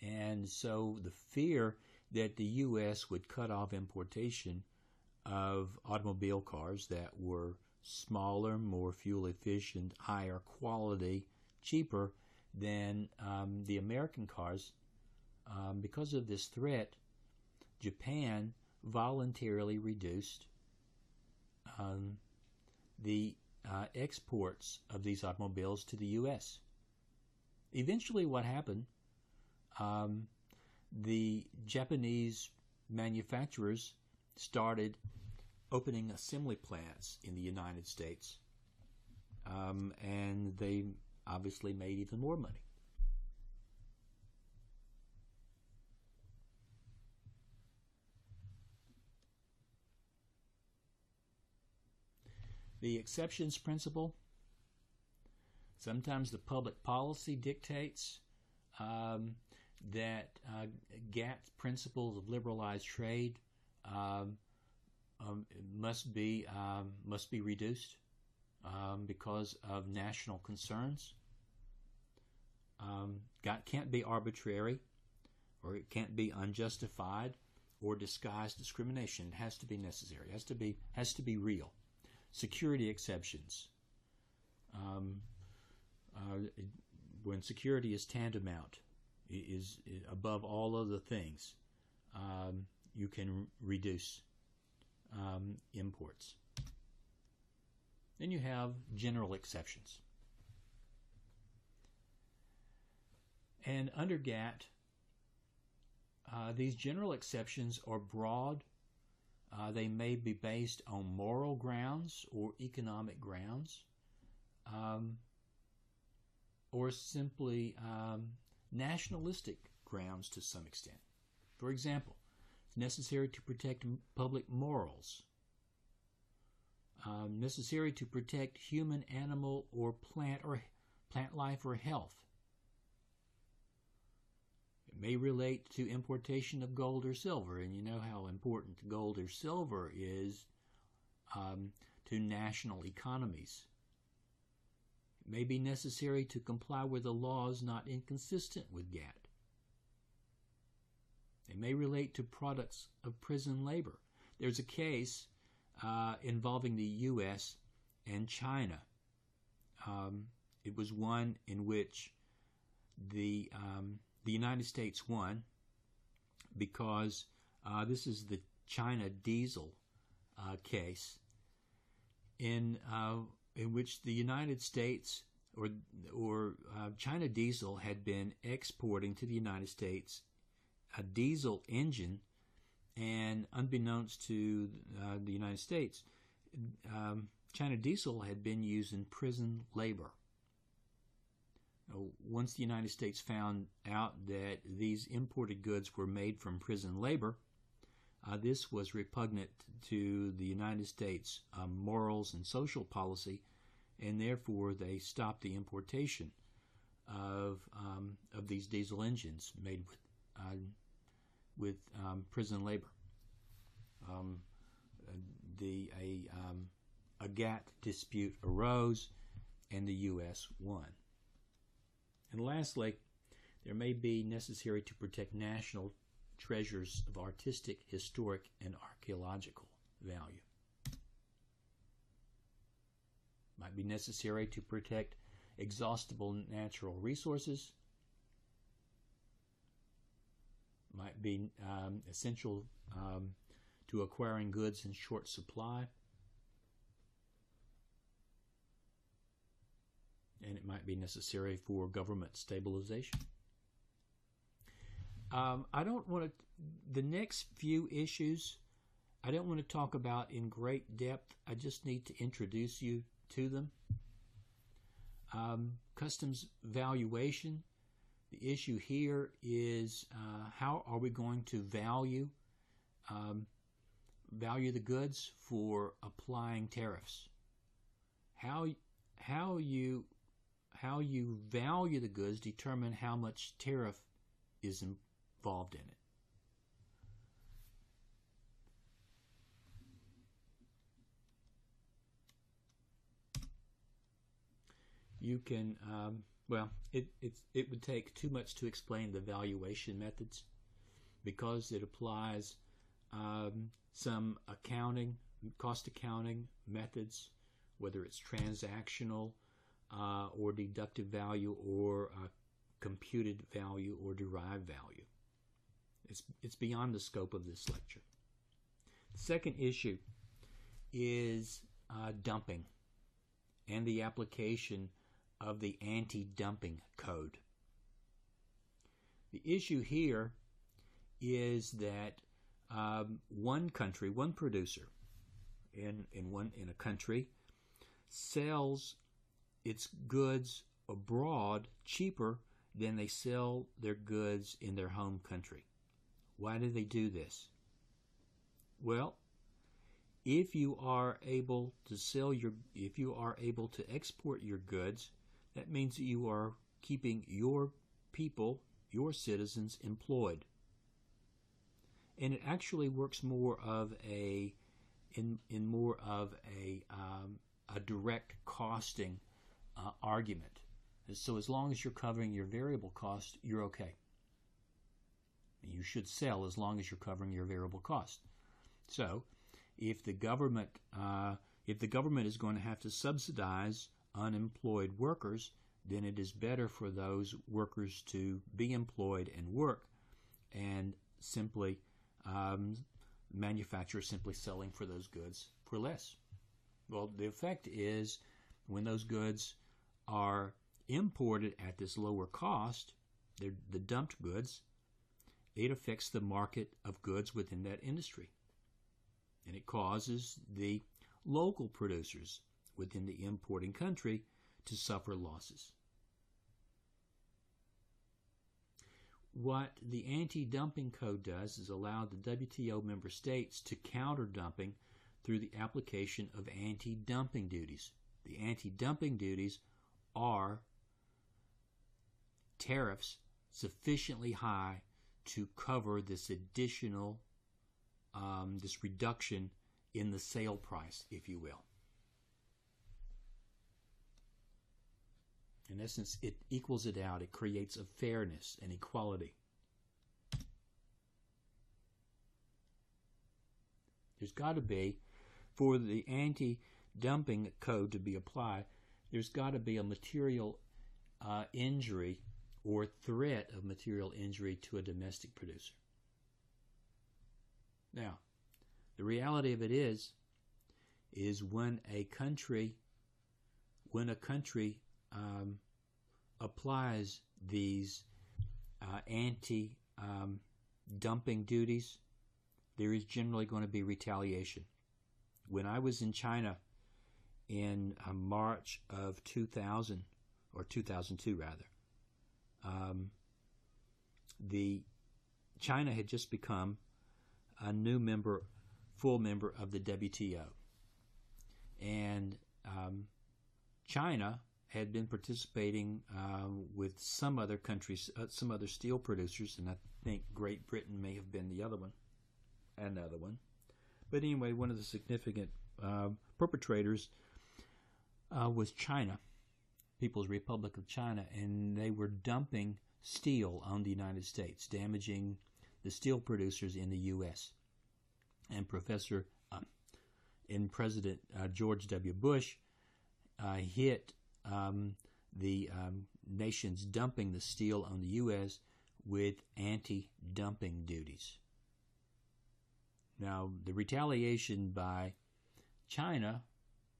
And so the fear that the U.S. would cut off importation of automobile cars that were smaller, more fuel efficient, higher quality, cheaper than the American cars, because of this threat, Japan voluntarily reduced the exports of these automobiles to the U.S. Eventually what happened, the Japanese manufacturers started opening assembly plants in the United States, and they obviously made even more money. The exceptions principle. Sometimes the public policy dictates that GATT principles of liberalized trade must be reduced because of national concerns. GATT can't be arbitrary, or it can't be unjustified or disguised discrimination. It has to be necessary. It has to be real. Security exceptions. When security is tantamount, is above all other things, you can reduce imports. Then you have general exceptions. And under GATT, these general exceptions are broad. They may be based on moral grounds or economic grounds, or simply nationalistic grounds to some extent. For example, it's necessary to protect public morals, necessary to protect human, animal, or plant life or health. It may relate to importation of gold or silver, and you know how important gold or silver is to national economies. It may be necessary to comply with a laws not inconsistent with GATT. They may relate to products of prison labor. There's a case involving the U.S. and China. It was one in which the United States won because this is the China diesel case, in which the United States or China diesel had been exporting to the United States a diesel engine, and unbeknownst to the United States, China diesel had been used in prison labor. Once the United States found out that these imported goods were made from prison labor, this was repugnant to the United States morals and social policy, and therefore they stopped the importation of these diesel engines made with prison labor. A GATT dispute arose, and the U.S. won. And lastly, there may be necessary to protect national treasures of artistic, historic, and archaeological value. Might be necessary to protect exhaustible natural resources. Might be essential to acquiring goods in short supply. And it might be necessary for government stabilization. I don't want to, the next few issues, I don't want to talk about in great depth. I just need to introduce you to them. Customs valuation. The issue here is how are we going to value the goods for applying tariffs? How you value the goods determine how much tariff is involved in it. You can, it would take too much to explain the valuation methods because it applies some cost accounting methods, whether it's transactional or deductive value or computed value or derived value. It's beyond the scope of this lecture. The second issue is dumping and the application of the anti-dumping code. The issue here is that one producer in a country sells its goods abroad cheaper than they sell their goods in their home country. Why do they do this? Well, if you are able to export your goods, that means that you are keeping your people, your citizens, employed. And it actually works more of a direct costing argument. So as long as you're covering your variable cost, you're okay. You should sell as long as you're covering your variable cost. So if the government is going to have to subsidize unemployed workers, then it is better for those workers to be employed and work, and simply manufacturers simply selling for those goods for less. Well, the effect is when those goods are imported at this lower cost, they're the dumped goods, it affects the market of goods within that industry. And it causes the local producers within the importing country to suffer losses. What the anti-dumping code does is allow the WTO member states to counter dumping through the application of anti-dumping duties. The anti-dumping duties are tariffs sufficiently high to cover this additional, this reduction in the sale price, if you will. In essence, it equals it out. It creates a fairness and equality. There's got to be, for the anti-dumping code to be applied, there's got to be a material injury or threat of material injury to a domestic producer. Now, the reality of it is when a country applies these anti-dumping duties, there is generally going to be retaliation. When I was in China in March of 2000, or 2002 rather, China had just become a new full member of the WTO. And China had been participating with some other countries, some other steel producers, and I think Great Britain may have been another one. But anyway, one of the significant perpetrators was China, People's Republic of China, and they were dumping steel on the United States, damaging the steel producers in the U.S. And President George W. Bush hit the nations dumping the steel on the U.S. with anti-dumping duties. Now, the retaliation by China,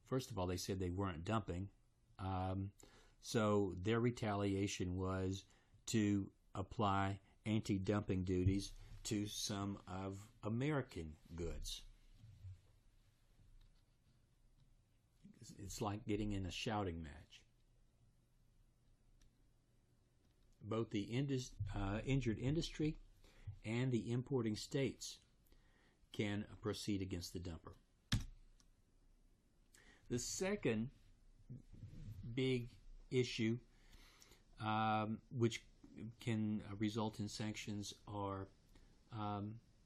first of all, they said they weren't dumping. So their retaliation was to apply anti-dumping duties to some of American goods. It's like getting in a shouting match. Both the injured industry and the importing states can proceed against the dumper. The second big issue which can result in sanctions are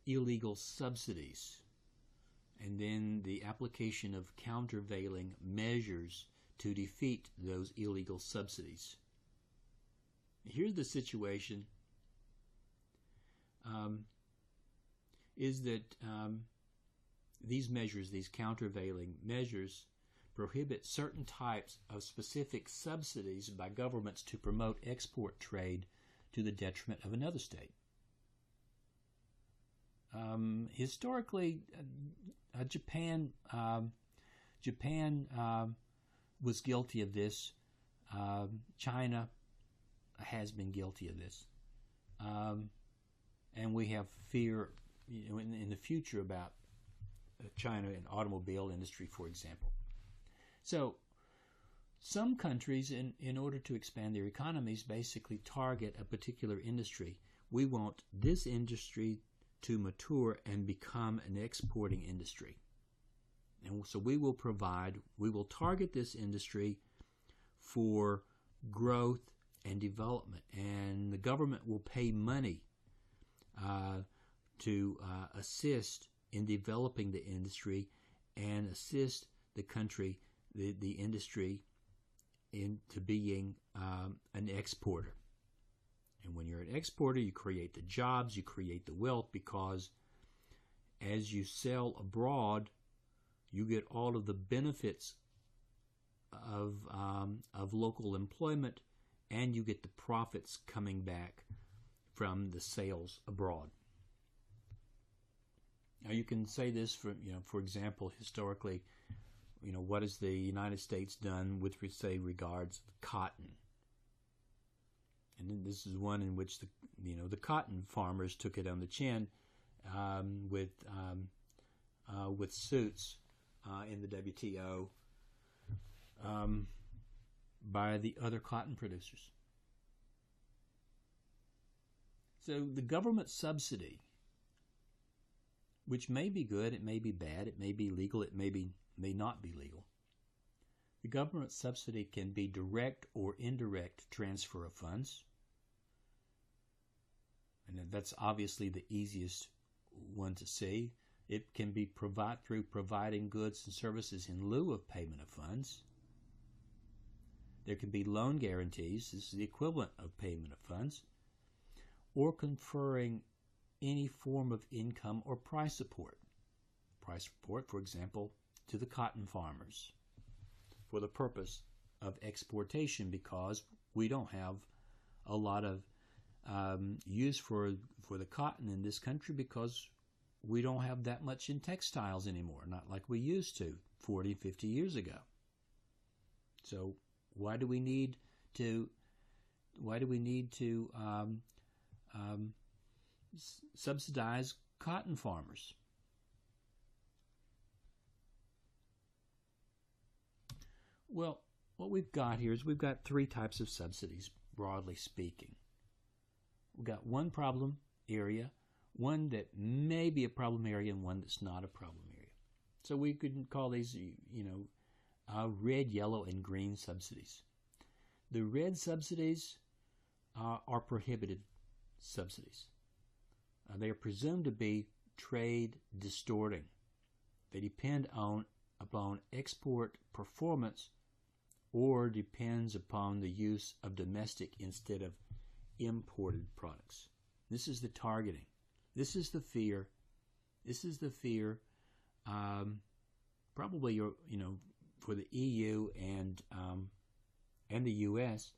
illegal subsidies, and then the application of countervailing measures to defeat those illegal subsidies. Here's the situation, is that these measures, these countervailing measures, prohibit certain types of specific subsidies by governments to promote export trade to the detriment of another state. Historically, Japan was guilty of this. China has been guilty of this, and we have fear, in the future about China and automobile industry, for example. So, some countries, in order to expand their economies, basically target a particular industry. We want this industry to mature and become an exporting industry. And so we will target this industry for growth and development, and the government will pay money to assist in developing the industry and assist the country, the industry, into being an exporter. And when you're an exporter, you create the jobs, you create the wealth, because as you sell abroad, you get all of the benefits of local employment, and you get the profits coming back from the sales abroad. Now, you can say this for example, historically, what has the United States done with, say, regards cotton? And then this is one in which the cotton farmers took it on the chin with suits in the WTO by the other cotton producers. So the government subsidy, which may be good, it may be bad, it may be legal, it may not be legal. The government subsidy can be direct or indirect transfer of funds. And that's obviously the easiest one to see. It can be through providing goods and services in lieu of payment of funds. There can be loan guarantees. This is the equivalent of payment of funds, or conferring any form of income or price support. Price support, for example, to the cotton farmers for the purpose of exportation, because we don't have a lot of use for the cotton in this country, because we don't have that much in textiles anymore, not like we used to 40, 50 years ago. So why do we need to subsidize cotton farmers? Well, what we've got here is we've got three types of subsidies, broadly speaking. We've got one problem area, one that may be a problem area, and one that's not a problem area. So we could call these, red, yellow, and green subsidies. The red subsidies are prohibited subsidies. They are presumed to be trade distorting. They depend upon export performance, or depends upon the use of domestic instead of imported products. This is the targeting. This is the fear. This is the fear, probably, for the EU and the U.S.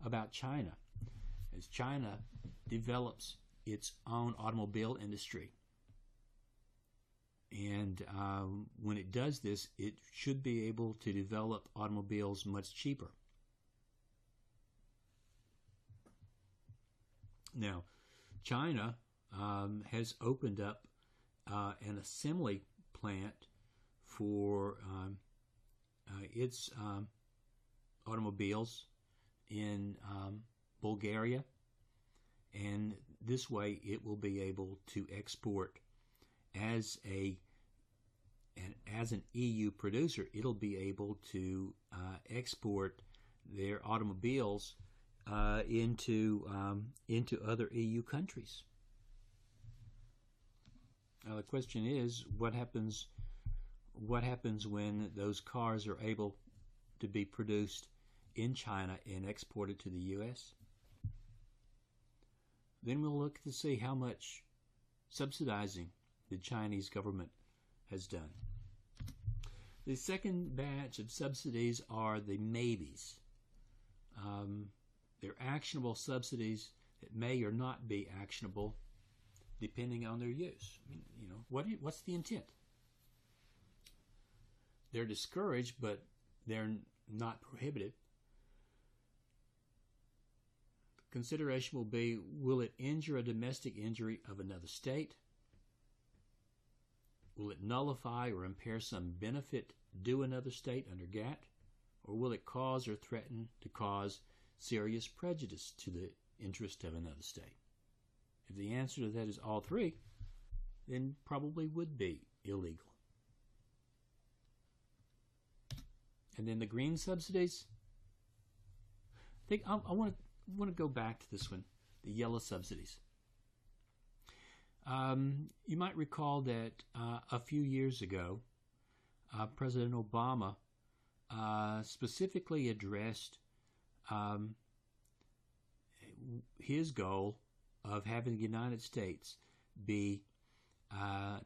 about China, as China develops its own automobile industry. And when it does this, it should be able to develop automobiles much cheaper. Now, China has opened up an assembly plant for its automobiles in Bulgaria, and this way it will be able to export as an EU producer. It'll be able to export their automobiles into other EU countries. Now the question is, what happens when those cars are able to be produced in China and exported to the U.S.? Then we'll look to see how much subsidizing the Chinese government has done. The second batch of subsidies are the maybes. They're actionable subsidies that may or not be actionable depending on their use. I mean, what's the intent? They're discouraged, but they're not prohibited. Consideration will be, will it injure a domestic injury of another state? Will it nullify or impair some benefit due another state under GATT? Or will it cause or threaten to cause serious prejudice to the interest of another state? If the answer to that is all three, then probably would be illegal. And then the green subsidies, I think I want to go back to this one, the yellow subsidies. You might recall that a few years ago, President Obama specifically addressed his goal of having the United States be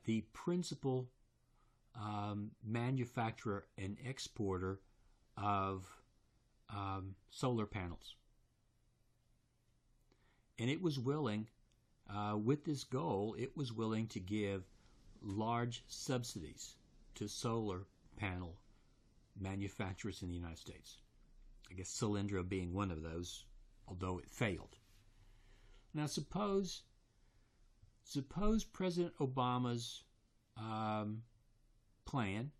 the principal manufacturer and exporter of solar panels. And it was willing, with this goal, it was willing to give large subsidies to solar panel manufacturers in the United States. I guess Solyndra being one of those, although it failed. Now suppose President Obama's plan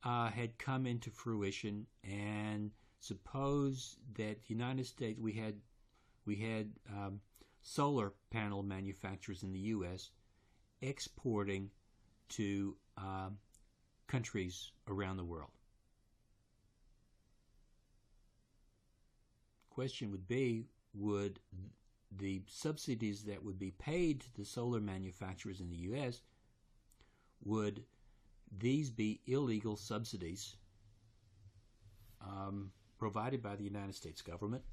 had come into fruition, and suppose that the United States, we had solar panel manufacturers in the U.S. exporting to countries around the world. Question would be, would the subsidies that would be paid to the solar manufacturers in the U.S., would these be illegal subsidies provided by the United States government,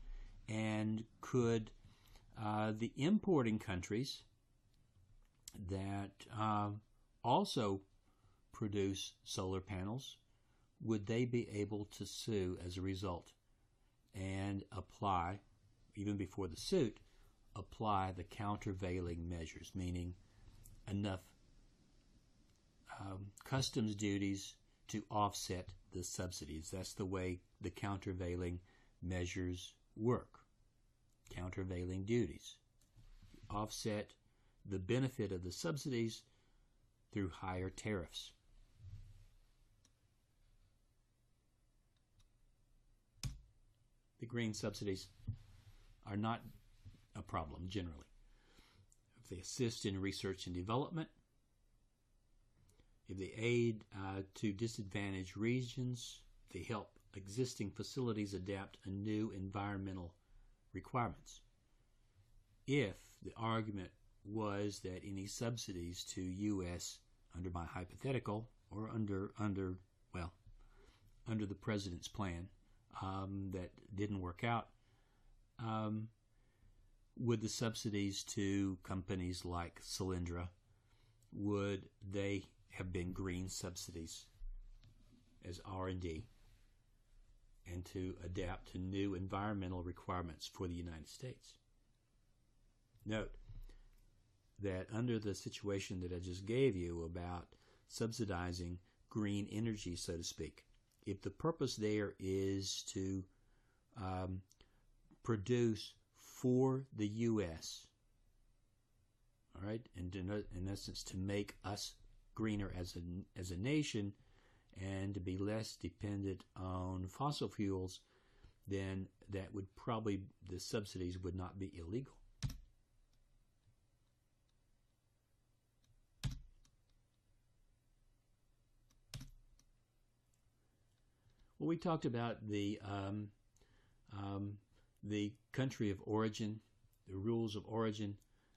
and could the importing countries that also produce solar panels, would they be able to sue as a result and apply, even before the suit, apply the countervailing measures, meaning enough customs duties to offset the subsidies? That's the way the countervailing measures work. Countervailing duties offset the benefit of the subsidies through higher tariffs. The green subsidies are not a problem generally. If they assist in research and development, if they aid to disadvantaged regions, if they help existing facilities adapt to new environmental requirements. If the argument was that any subsidies to U.S. under my hypothetical, or under the president's plan that didn't work out, would the subsidies to companies like Solyndra, would they have been green subsidies as R&D and to adapt to new environmental requirements for the United States? Note that under the situation that I just gave you about subsidizing green energy, so to speak, if the purpose there is to produce for the U.S., all right, and in essence to make us greener as a nation and to be less dependent on fossil fuels, then that would probably, the subsidies would not be illegal. Well, we talked about the country of origin, the rules of origin.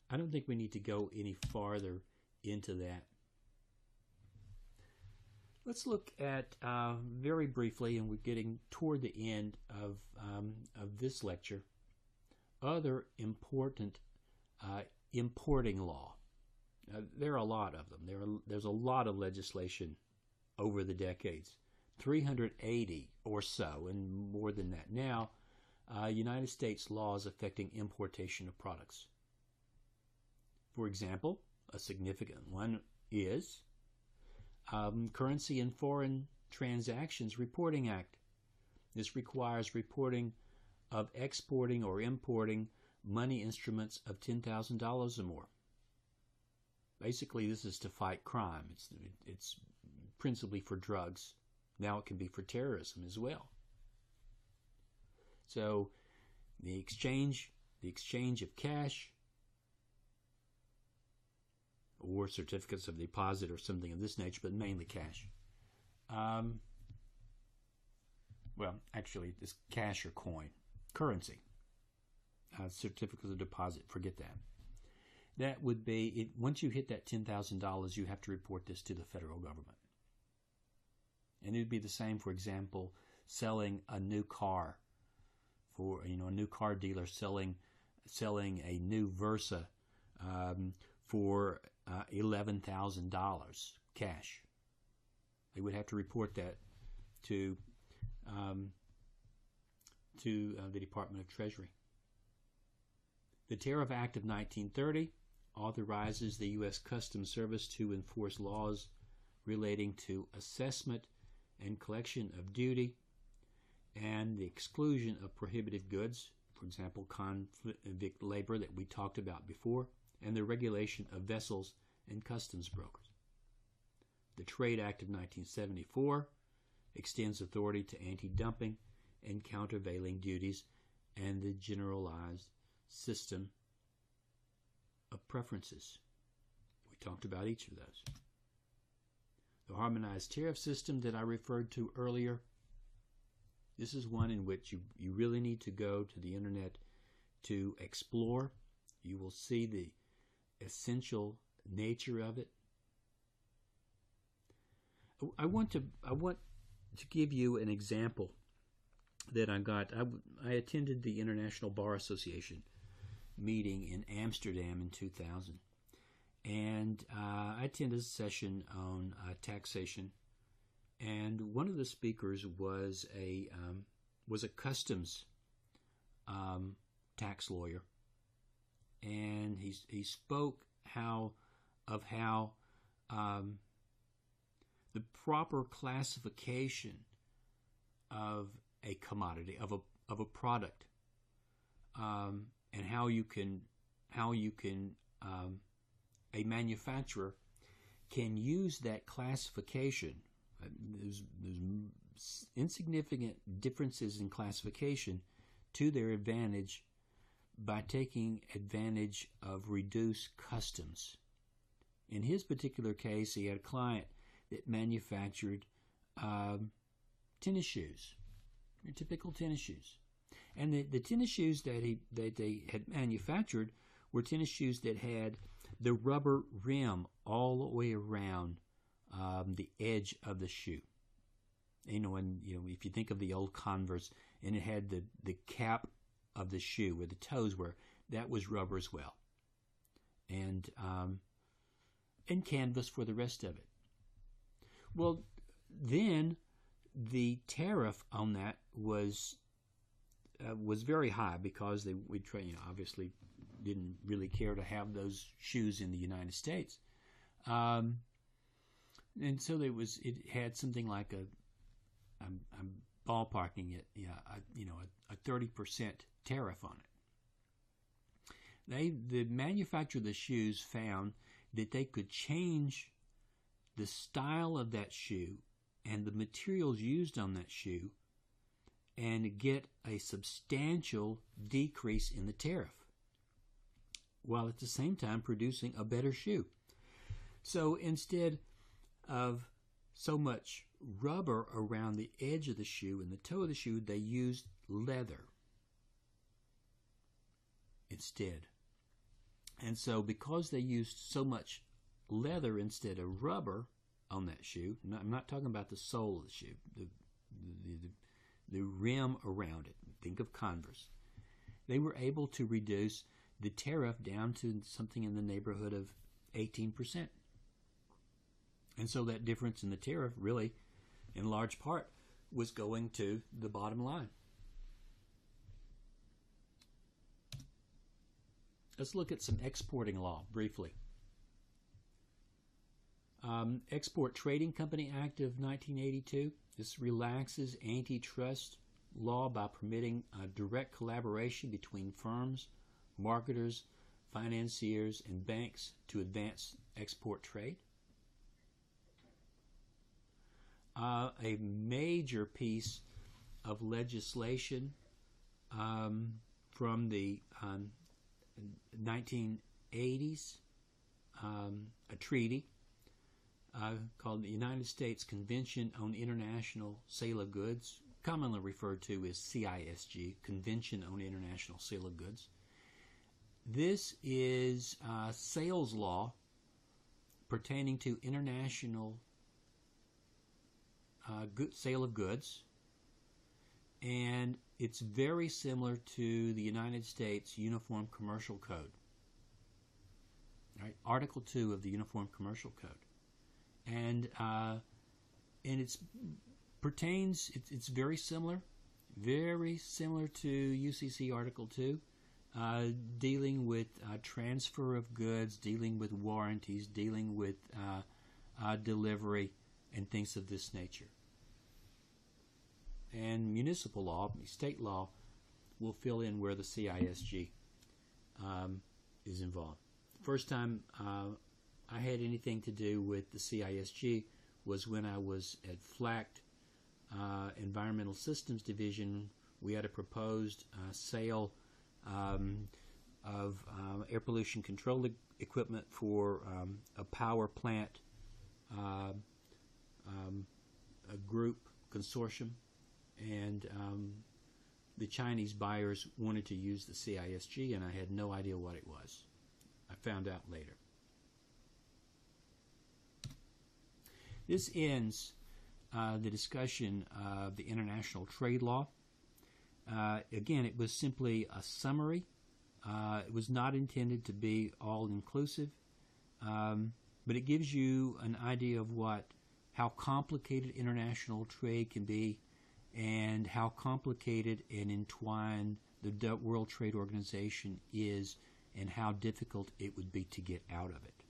I don't think we need to go any farther into that. Let's look at very briefly, and we're getting toward the end of this lecture, other important importing law. There are a lot of them. There's a lot of legislation over the decades, 380 or so, and more than that now, United States laws affecting importation of products. For example, a significant one is Currency and Foreign Transactions Reporting Act. This requires reporting of exporting or importing money instruments of $10,000 or more. Basically, this is to fight crime. It's principally for drugs. Now it can be for terrorism as well. So the exchange of cash or certificates of deposit or something of this nature, but mainly cash. Well, actually, it's cash or coin, currency. Certificates of deposit, forget that. That would be, once you hit that $10,000, you have to report this to the federal government. And it would be the same, for example, selling a new car for, a new car dealer selling a new Versa for $11,000 cash. They would have to report that to the Department of Treasury. The Tariff Act of 1930 authorizes the U.S. Customs Service to enforce laws relating to assessment and collection of duty and the exclusion of prohibited goods, for example, convict labor that we talked about before, and the regulation of vessels and customs brokers. The Trade Act of 1974 extends authority to anti-dumping and countervailing duties and the generalized system of preferences. We talked about each of those. The harmonized tariff system that I referred to earlier, this is one in which you really need to go to the internet to explore. You will see the essential nature of it. I want to give you an example that I got. I attended the International Bar Association meeting in Amsterdam in 2000, and I attended a session on taxation. And one of the speakers was a customs tax lawyer, and he spoke of how the proper classification of a commodity, of a product, and how you can a manufacturer can use that classification. There's insignificant differences in classification to their advantage by taking advantage of reduced customs. In his particular case, he had a client that manufactured tennis shoes, typical tennis shoes. And the tennis shoes that they had manufactured were tennis shoes that had the rubber rim all the way around the edge of the shoe. And if you think of the old Converse, and it had the cap of the shoe where the toes were, that was rubber as well, and canvas for the rest of it. Well, then the tariff on that was very high because we obviously didn't really care to have those shoes in the United States, and so it had something like I'm ballparking it, a 30% tariff on it. The manufacturer of the shoes found that they could change the style of that shoe and the materials used on that shoe and get a substantial decrease in the tariff, while at the same time producing a better shoe. So instead of so much rubber around the edge of the shoe and the toe of the shoe, they used leather instead. And so because they used so much leather instead of rubber on that shoe, I'm not talking about the sole of the shoe, the rim around it, think of Converse, they were able to reduce the tariff down to something in the neighborhood of 18%. And so that difference in the tariff really, in large part, was going to the bottom line. Let's look at some exporting law briefly. Export Trading Company Act of 1982. This relaxes antitrust law by permitting direct collaboration between firms, marketers, financiers, and banks to advance export trade. A major piece of legislation from the 1980s, a treaty called the United States Convention on International Sale of Goods, commonly referred to as CISG, Convention on International Sale of Goods. This is sales law pertaining to international sale of goods, and it's very similar to the United States Uniform Commercial Code. Right? Article 2 of the Uniform Commercial Code. And it's very similar to UCC Article 2, dealing with transfer of goods, dealing with warranties, dealing with delivery, and things of this nature. And municipal law, state law, will fill in where the CISG is involved. The first time I had anything to do with the CISG was when I was at FLACT Environmental Systems Division. We had a proposed sale of air pollution control equipment for a power plant, a group consortium, and the Chinese buyers wanted to use the CISG, and I had no idea what it was. I found out later. This ends the discussion of the international trade law. Again, it was simply a summary. It was not intended to be all-inclusive, but it gives you an idea of how complicated international trade can be and how complicated and entwined the World Trade Organization is and how difficult it would be to get out of it.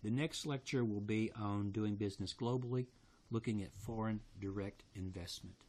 The next lecture will be on doing business globally, looking at foreign direct investment.